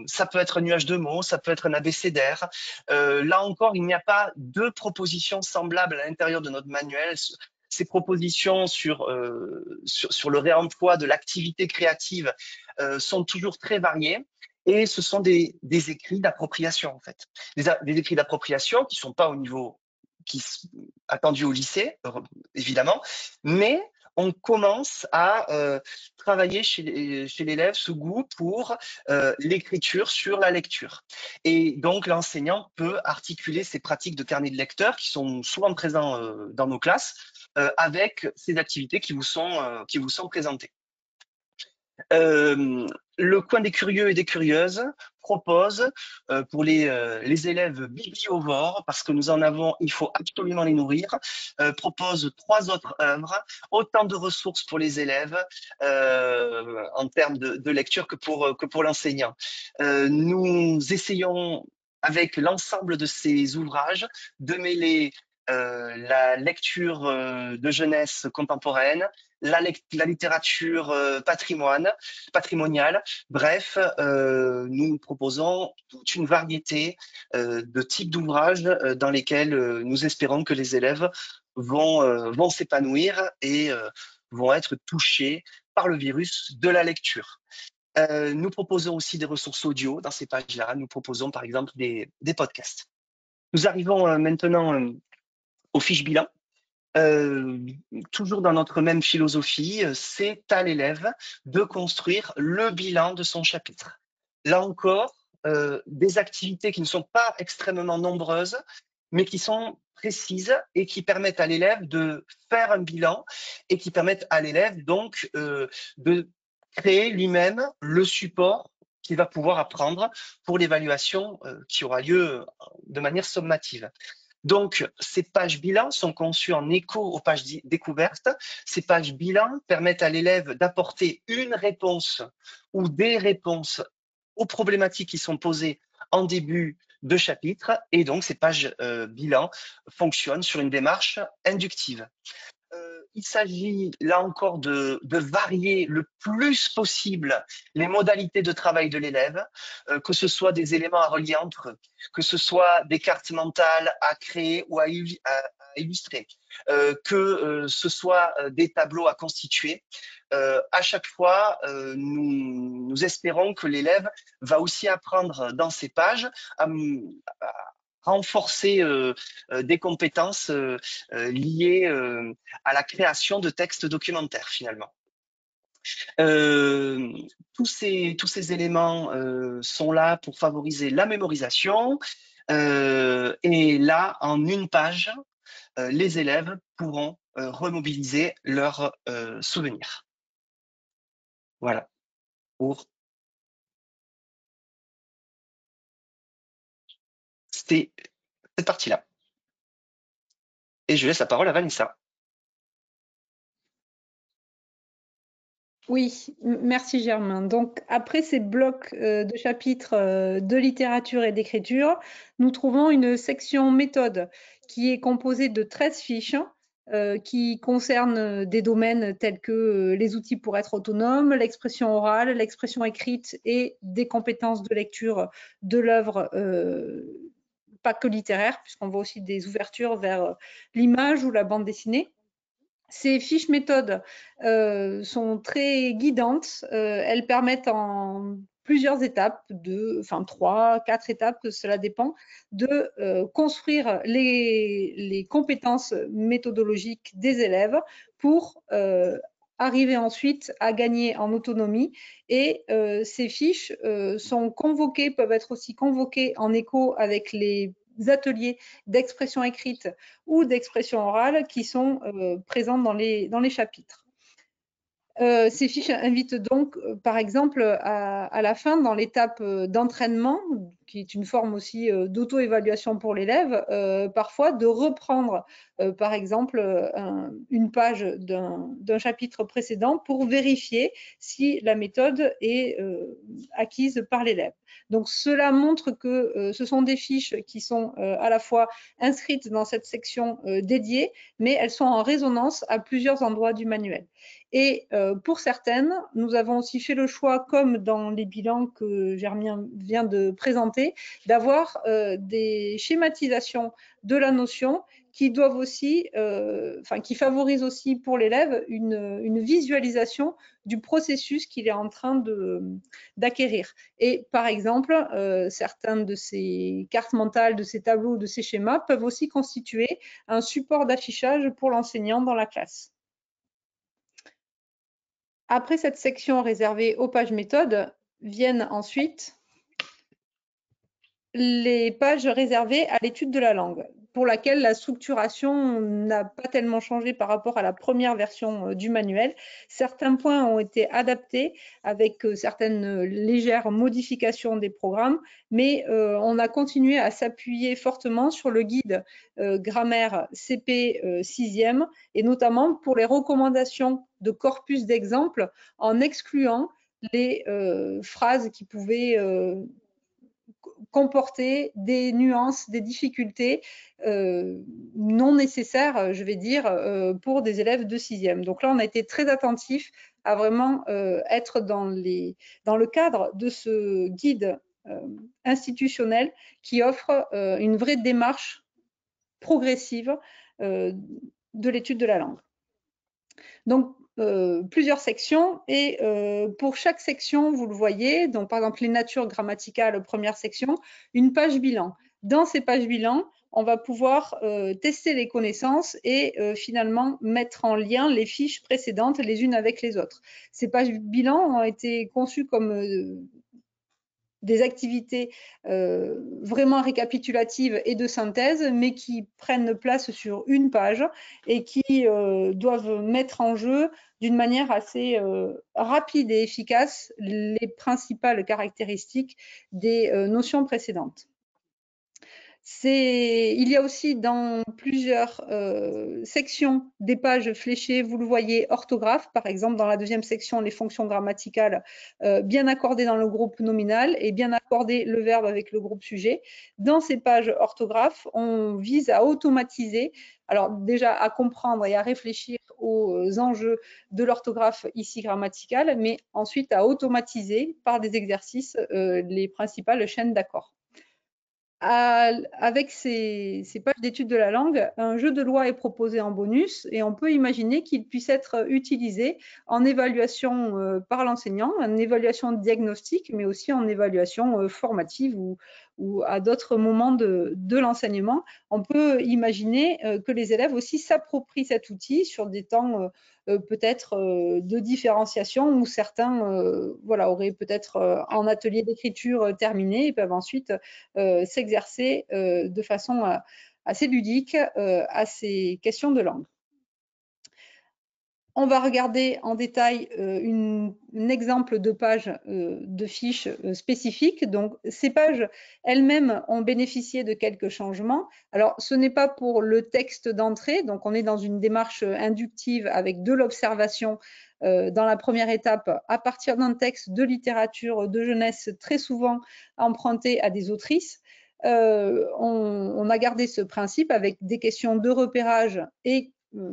Ça peut être un nuage de mots, ça peut être un abécédaire. Là encore, il n'y a pas de propositions semblables à l'intérieur de notre manuel. Ces propositions sur le réemploi de l'activité créative sont toujours très variées. Et ce sont des écrits d'appropriation, en fait. Des écrits d'appropriation qui ne sont pas au niveau attendu au lycée, évidemment, mais on commence à travailler chez l'élève ce goût pour l'écriture sur la lecture. Et donc, l'enseignant peut articuler ces pratiques de carnet de lecteur qui sont souvent présents dans nos classes avec ces activités qui vous sont présentées. Le coin des curieux et des curieuses propose pour les élèves bibliovores, parce que nous en avons, il faut absolument les nourrir, propose 3 autres œuvres, autant de ressources pour les élèves en termes de lecture que pour l'enseignant. Nous essayons avec l'ensemble de ces ouvrages de mêler la lecture de jeunesse contemporaine, la littérature patrimoniale. Bref, nous proposons toute une variété de types d'ouvrages dans lesquels nous espérons que les élèves vont s'épanouir et vont être touchés par le virus de la lecture. Nous proposons aussi des ressources audio dans ces pages-là. Nous proposons par exemple des podcasts. Nous arrivons maintenant aux fiches bilan. Toujours dans notre même philosophie, c'est à l'élève de construire le bilan de son chapitre. Là encore, des activités qui ne sont pas extrêmement nombreuses, mais qui sont précises et qui permettent à l'élève de faire un bilan et qui permettent à l'élève donc de créer lui-même le support qu'il va pouvoir apprendre pour l'évaluation qui aura lieu de manière sommative. Donc, ces pages bilan sont conçues en écho aux pages découvertes. Ces pages bilan permettent à l'élève d'apporter une réponse ou des réponses aux problématiques qui sont posées en début de chapitre. Et donc, ces pages bilan fonctionnent sur une démarche inductive. Il s'agit là encore de varier le plus possible les modalités de travail de l'élève, que ce soit des éléments à relier entre eux, que ce soit des cartes mentales à créer ou à illustrer, que ce soit des tableaux à constituer. À chaque fois, nous espérons que l'élève va aussi apprendre dans ces pages à renforcer des compétences liées à la création de textes documentaires finalement. Tous ces éléments sont là pour favoriser la mémorisation et là, en une page, les élèves pourront remobiliser leurs souvenirs. Voilà pour cette partie-là. Et je laisse la parole à Vanessa. Oui, merci Germain. Donc, après ces blocs de chapitres de littérature et d'écriture, nous trouvons une section méthode qui est composée de 13 fiches qui concernent des domaines tels que les outils pour être autonome, l'expression orale, l'expression écrite et des compétences de lecture de l'œuvre, pas que littéraire, puisqu'on voit aussi des ouvertures vers l'image ou la bande dessinée. Ces fiches méthodes sont très guidantes. Elles permettent en plusieurs étapes, 3, 4 étapes, cela dépend, de construire les compétences méthodologiques des élèves pour arriver ensuite à gagner en autonomie. Et ces fiches sont convoquées, peuvent être aussi convoquées en écho avec les ateliers d'expression écrite ou d'expression orale qui sont présents dans les chapitres. Ces fiches invitent donc, par exemple, à la fin, dans l'étape d'entraînement, qui est une forme aussi d'auto-évaluation pour l'élève, parfois de reprendre, par exemple, une page d'un chapitre précédent pour vérifier si la méthode est acquise par l'élève. Donc, cela montre que ce sont des fiches qui sont à la fois inscrites dans cette section dédiée, mais elles sont en résonance à plusieurs endroits du manuel. Et pour certaines, nous avons aussi fait le choix, comme dans les bilans que Germien vient de présenter, d'avoir des schématisations de la notion qui doivent aussi, qui favorisent aussi pour l'élève une visualisation du processus qu'il est en train d'acquérir. Et par exemple, certaines de ces cartes mentales, de ces tableaux, de ces schémas peuvent aussi constituer un support d'affichage pour l'enseignant dans la classe. Après cette section réservée aux pages méthodes, viennent ensuite les pages réservées à l'étude de la langue, pour laquelle la structuration n'a pas tellement changé par rapport à la première version du manuel. Certains points ont été adaptés avec certaines légères modifications des programmes, mais on a continué à s'appuyer fortement sur le guide grammaire CP 6e, et notamment pour les recommandations de corpus d'exemples, en excluant les phrases qui pouvaient comporter des nuances, des difficultés non nécessaires, je vais dire, pour des élèves de 6e. Donc là, on a été très attentif à vraiment être dans le cadre de ce guide institutionnel qui offre une vraie démarche progressive de l'étude de la langue. Donc, plusieurs sections, et pour chaque section, vous le voyez, donc par exemple les natures grammaticales, première section, une page bilan. Dans ces pages bilan, on va pouvoir tester les connaissances et finalement mettre en lien les fiches précédentes les unes avec les autres. Ces pages bilan ont été conçues comme des activités vraiment récapitulatives et de synthèse, mais qui prennent place sur une page et qui doivent mettre en jeu d'une manière assez rapide et efficace les principales caractéristiques des notions précédentes. Il y a aussi dans plusieurs sections des pages fléchées, vous le voyez, orthographe, par exemple dans la deuxième section, les fonctions grammaticales bien accordées dans le groupe nominal et bien accorder le verbe avec le groupe sujet. Dans ces pages orthographe, on vise à automatiser, alors déjà à comprendre et à réfléchir aux enjeux de l'orthographe ici grammaticale, mais ensuite à automatiser par des exercices les principales chaînes d'accords. Avec ces pages d'études de la langue, un jeu de loi est proposé en bonus et on peut imaginer qu'il puisse être utilisé en évaluation par l'enseignant, en évaluation diagnostique, mais aussi en évaluation formative ou à d'autres moments de l'enseignement. On peut imaginer que les élèves aussi s'approprient cet outil sur des temps peut-être de différenciation où certains auraient peut-être en atelier d'écriture terminé et peuvent ensuite s'exercer de façon assez ludique à ces questions de langue. On va regarder en détail un exemple de page de fiches spécifiques. Donc, ces pages elles-mêmes ont bénéficié de quelques changements. Alors, ce n'est pas pour le texte d'entrée. Donc, on est dans une démarche inductive avec de l'observation dans la première étape à partir d'un texte de littérature de jeunesse très souvent emprunté à des autrices. On a gardé ce principe avec des questions de repérage et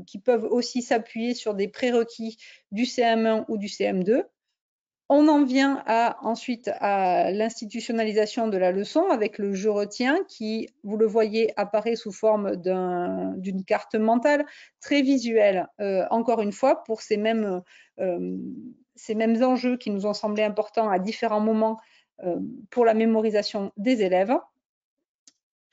qui peuvent aussi s'appuyer sur des prérequis du CM1 ou du CM2. On en vient ensuite à l'institutionnalisation de la leçon avec le « je retiens » qui, vous le voyez, apparaît sous forme d'une carte mentale très visuelle, encore une fois, pour ces mêmes enjeux qui nous ont semblé importants à différents moments pour la mémorisation des élèves.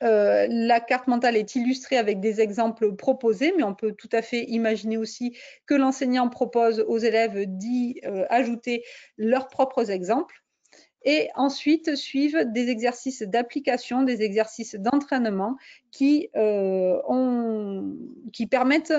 La carte mentale est illustrée avec des exemples proposés, mais on peut tout à fait imaginer aussi que l'enseignant propose aux élèves d'y ajouter leurs propres exemples. Et ensuite suivent des exercices d'application, des exercices d'entraînement qui permettent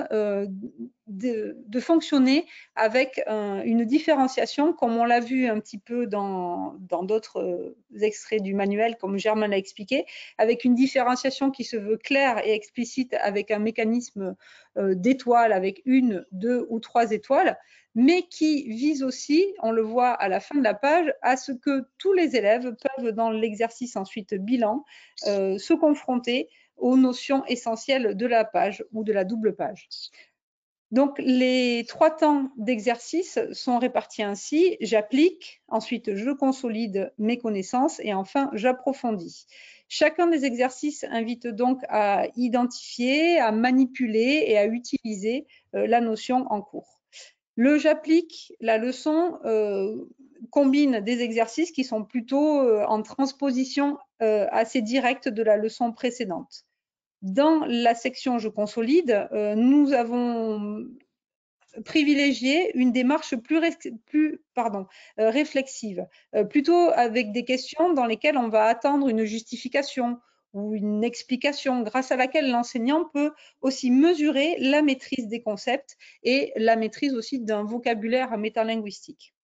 de fonctionner avec une différenciation, comme on l'a vu un petit peu dans d'autres extraits du manuel, comme Germain l'a expliqué, avec une différenciation qui se veut claire et explicite, avec un mécanisme d'étoiles, avec 1, 2 ou 3 étoiles, mais qui vise aussi, on le voit à la fin de la page, à ce que tous les élèves peuvent, dans l'exercice ensuite bilan, se confronter aux notions essentielles de la page ou de la double page. Donc, les 3 temps d'exercice sont répartis ainsi: j'applique, ensuite je consolide mes connaissances et enfin j'approfondis. Chacun des exercices invite donc à identifier, à manipuler et à utiliser la notion en cours. Le j'applique, la leçon, combine des exercices qui sont plutôt en transposition assez directe de la leçon précédente. Dans la section je consolide, nous avons privilégié une démarche plus réflexive, plutôt avec des questions dans lesquelles on va attendre une justification ou une explication grâce à laquelle l'enseignant peut aussi mesurer la maîtrise des concepts et la maîtrise aussi d'un vocabulaire métalinguistique.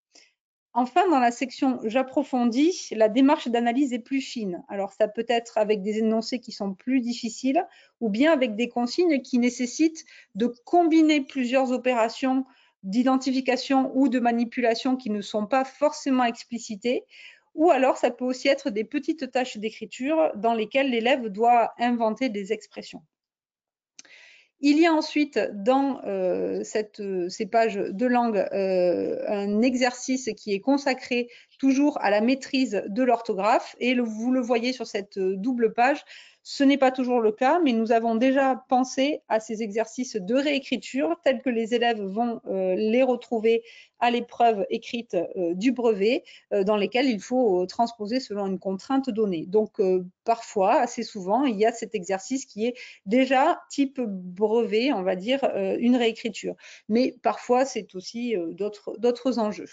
Enfin, dans la section j'approfondis, la démarche d'analyse est plus fine. Alors, ça peut être avec des énoncés qui sont plus difficiles ou bien avec des consignes qui nécessitent de combiner plusieurs opérations d'identification ou de manipulation qui ne sont pas forcément explicitées. Ou alors, ça peut aussi être des petites tâches d'écriture dans lesquelles l'élève doit inventer des expressions. Il y a ensuite dans ces pages de langue un exercice qui est consacré toujours à la maîtrise de l'orthographe et vous le voyez sur cette double page. Ce n'est pas toujours le cas, mais nous avons déjà pensé à ces exercices de réécriture tels que les élèves vont les retrouver à l'épreuve écrite du brevet, dans lesquels il faut transposer selon une contrainte donnée. Donc parfois, assez souvent, il y a cet exercice qui est déjà type brevet, on va dire, une réécriture. Mais parfois, c'est aussi d'autres enjeux.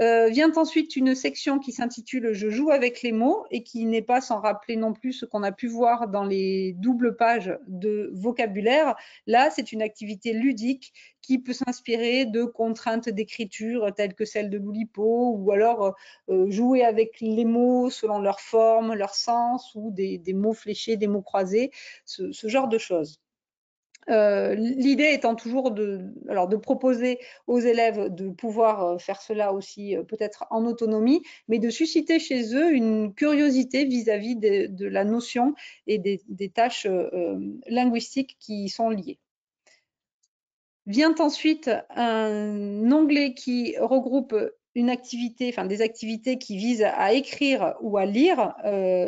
Vient ensuite une section qui s'intitule « Je joue avec les mots » et qui n'est pas sans rappeler non plus ce qu'on a pu voir dans les doubles pages de vocabulaire. Là, c'est une activité ludique qui peut s'inspirer de contraintes d'écriture telles que celles de l'Oulipo ou alors jouer avec les mots selon leur forme, leur sens ou des mots fléchés, des mots croisés, ce genre de choses. L'idée étant toujours de proposer aux élèves de pouvoir faire cela aussi peut-être en autonomie, mais de susciter chez eux une curiosité vis-à-vis de la notion et des tâches linguistiques qui y sont liées. Vient ensuite un onglet qui regroupe une activité, enfin des activités qui visent à écrire ou à lire.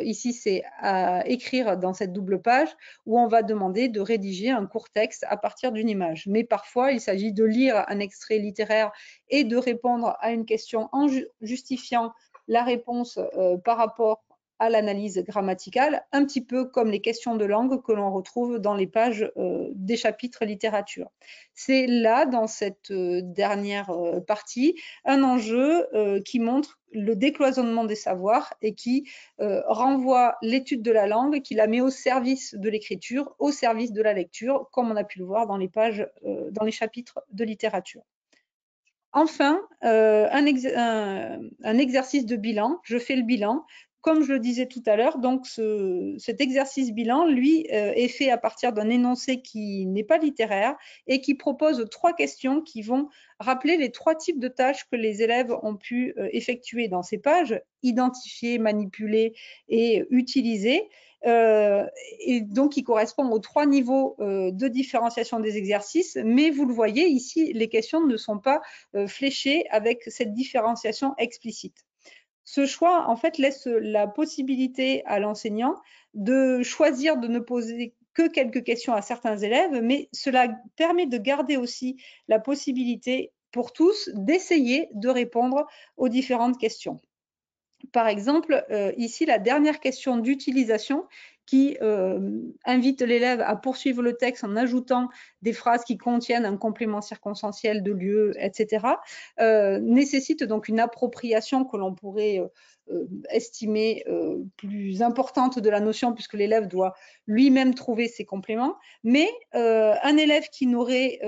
Ici, c'est à écrire dans cette double page où on va demander de rédiger un court texte à partir d'une image. Mais parfois, il s'agit de lire un extrait littéraire et de répondre à une question en justifiant la réponse par rapport à l'analyse grammaticale, un petit peu comme les questions de langue que l'on retrouve dans les pages des chapitres littérature. C'est là, dans cette dernière partie, un enjeu qui montre le décloisonnement des savoirs et qui renvoie l'étude de la langue, qui la met au service de l'écriture, au service de la lecture, comme on a pu le voir dans les pages, dans les chapitres de littérature. Enfin, un exercice de bilan. Je fais le bilan. Comme je le disais tout à l'heure, donc cet exercice bilan, lui, est fait à partir d'un énoncé qui n'est pas littéraire et qui propose 3 questions qui vont rappeler les 3 types de tâches que les élèves ont pu effectuer dans ces pages: identifier, manipuler et utiliser. Et donc qui correspond aux 3 niveaux de différenciation des exercices. Mais vous le voyez ici, les questions ne sont pas fléchées avec cette différenciation explicite. Ce choix, en fait, laisse la possibilité à l'enseignant de choisir de ne poser que quelques questions à certains élèves, mais cela permet de garder aussi la possibilité pour tous d'essayer de répondre aux différentes questions. par exemple, ici, la dernière question d'utilisation qui invite l'élève à poursuivre le texte en ajoutant des phrases qui contiennent un complément circonstanciel de lieu, etc., nécessite donc une appropriation que l'on pourrait estimer plus importante de la notion, puisque l'élève doit lui-même trouver ses compléments. Mais un élève qui n'aurait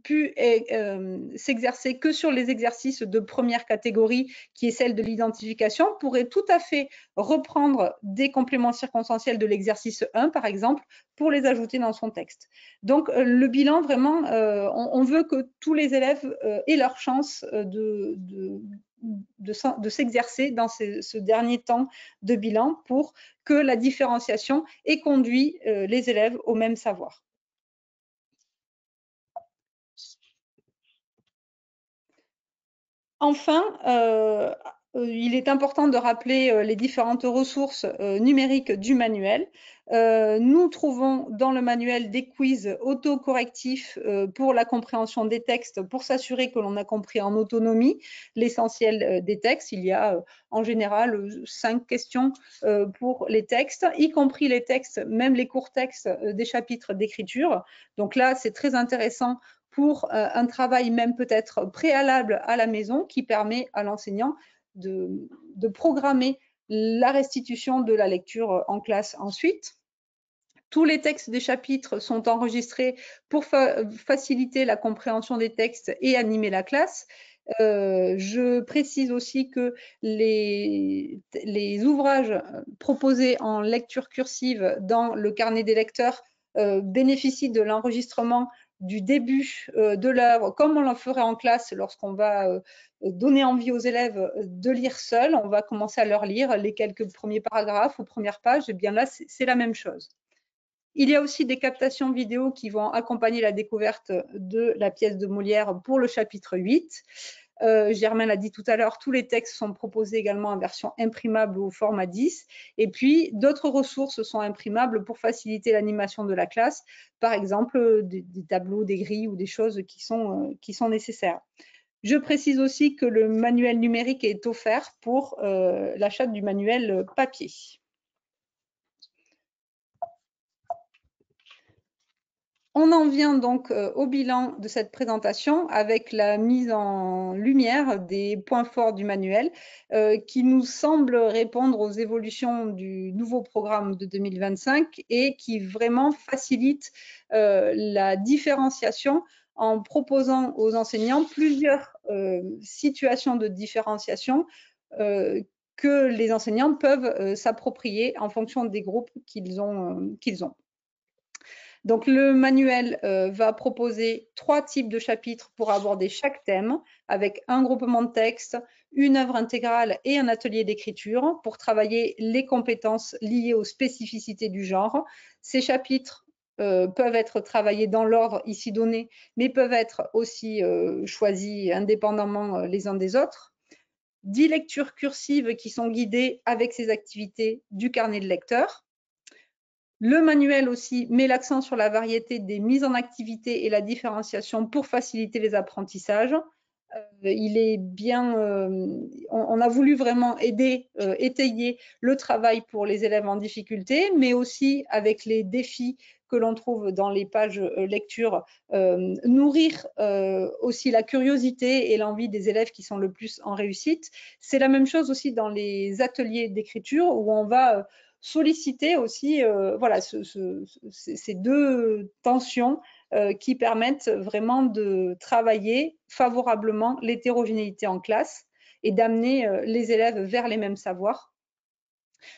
pu s'exercer que sur les exercices de première catégorie, qui est celle de l'identification, pourrait tout à fait reprendre des compléments circonstanciels de l'exercice 1, par exemple, pour les ajouter dans son texte. Donc, le bilan, vraiment, on veut que tous les élèves aient leur chance de s'exercer dans ce dernier temps de bilan pour que la différenciation ait conduit les élèves au même savoir. Enfin, il est important de rappeler les différentes ressources numériques du manuel. Nous trouvons dans le manuel des quiz autocorrectifs pour la compréhension des textes, pour s'assurer que l'on a compris en autonomie l'essentiel des textes. Il y a en général 5 questions pour les textes, y compris les textes, même les courts textes des chapitres d'écriture. Donc là, c'est très intéressant pour un travail même peut-être préalable à la maison qui permet à l'enseignant de programmer la restitution de la lecture en classe ensuite. Tous les textes des chapitres sont enregistrés pour faciliter la compréhension des textes et animer la classe. Je précise aussi que les ouvrages proposés en lecture cursive dans le carnet des lecteurs bénéficient de l'enregistrement du début de l'œuvre, comme on le ferait en classe lorsqu'on va donner envie aux élèves de lire seuls. On va commencer à leur lire les quelques premiers paragraphes ou premières pages. Et bien là, c'est la même chose. Il y a aussi des captations vidéo qui vont accompagner la découverte de la pièce de Molière pour le chapitre 8. Germain l'a dit tout à l'heure, tous les textes sont proposés également en version imprimable ou au format 10. Et puis, d'autres ressources sont imprimables pour faciliter l'animation de la classe, par exemple des tableaux, des grilles ou des choses qui sont nécessaires. Je précise aussi que le manuel numérique est offert pour l'achat du manuel papier. On en vient donc au bilan de cette présentation avec la mise en lumière des points forts du manuel qui nous semble répondre aux évolutions du nouveau programme de 2025 et qui vraiment facilite la différenciation en proposant aux enseignants plusieurs situations de différenciation que les enseignants peuvent s'approprier en fonction des groupes qu'ils ont. Donc, le manuel va proposer 3 types de chapitres pour aborder chaque thème, avec un groupement de texte, une œuvre intégrale et un atelier d'écriture pour travailler les compétences liées aux spécificités du genre. Ces chapitres peuvent être travaillés dans l'ordre ici donné, mais peuvent être aussi choisis indépendamment les uns des autres. 10 lectures cursives qui sont guidées avec ces activités du carnet de lecteur. Le manuel aussi met l'accent sur la variété des mises en activité et la différenciation pour faciliter les apprentissages. Il est bien, on a voulu vraiment aider, étayer le travail pour les élèves en difficulté, mais aussi avec les défis que l'on trouve dans les pages lecture, nourrir aussi la curiosité et l'envie des élèves qui sont le plus en réussite. C'est la même chose aussi dans les ateliers d'écriture où on va solliciter aussi voilà, ces deux tensions qui permettent vraiment de travailler favorablement l'hétérogénéité en classe et d'amener les élèves vers les mêmes savoirs.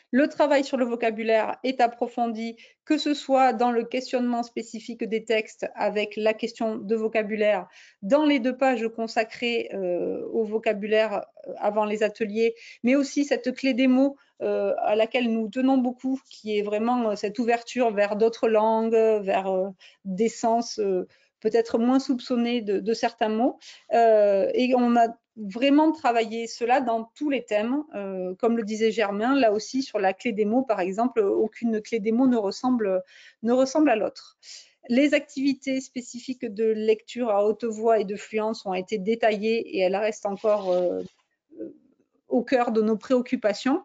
Le travail sur le vocabulaire est approfondi, que ce soit dans le questionnement spécifique des textes avec la question de vocabulaire, dans les 2 pages consacrées au vocabulaire avant les ateliers, mais aussi cette clé des mots à laquelle nous tenons beaucoup, qui est vraiment cette ouverture vers d'autres langues, vers des sens peut-être moins soupçonnés de certains mots. Et on a vraiment travailler cela dans tous les thèmes. Comme le disait Germain, là aussi sur la clé des mots, par exemple, aucune clé des mots ne ressemble à l'autre. Les activités spécifiques de lecture à haute voix et de fluence ont été détaillées et elles restent encore au cœur de nos préoccupations.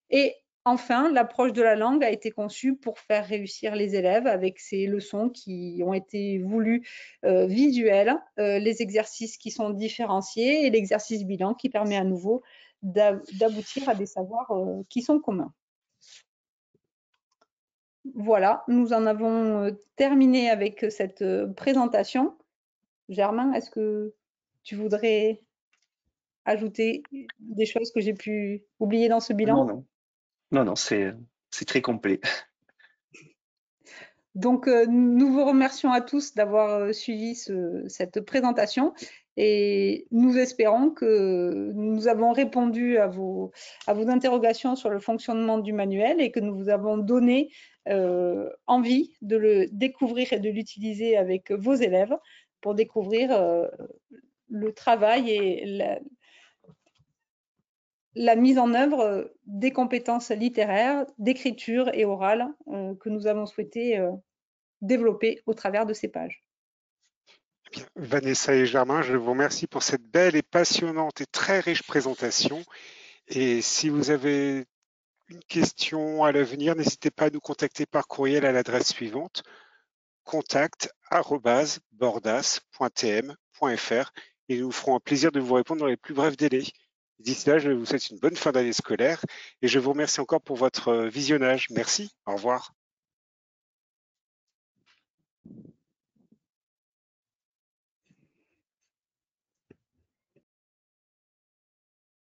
Et enfin, l'approche de la langue a été conçue pour faire réussir les élèves avec ces leçons qui ont été voulues visuelles, les exercices qui sont différenciés et l'exercice bilan qui permet à nouveau d'aboutir à des savoirs qui sont communs. Voilà, nous en avons terminé avec cette présentation. Germain, est-ce que tu voudrais ajouter des choses que j'ai pu oublier dans ce bilan? Non, c'est très complet. Donc, nous vous remercions à tous d'avoir suivi cette présentation et nous espérons que nous avons répondu à vos interrogations sur le fonctionnement du manuel et que nous vous avons donné envie de le découvrir et de l'utiliser avec vos élèves pour découvrir le travail et la mise en œuvre des compétences littéraires, d'écriture et orale que nous avons souhaité développer au travers de ces pages. Bien, Vanessa et Germain, je vous remercie pour cette belle et passionnante et très riche présentation. Et si vous avez une question à l'avenir, n'hésitez pas à nous contacter par courriel à l'adresse suivante: contact@bordas.tm.fr et nous ferons un plaisir de vous répondre dans les plus brefs délais. D'ici là, je vous souhaite une bonne fin d'année scolaire et je vous remercie encore pour votre visionnage. Merci, au revoir.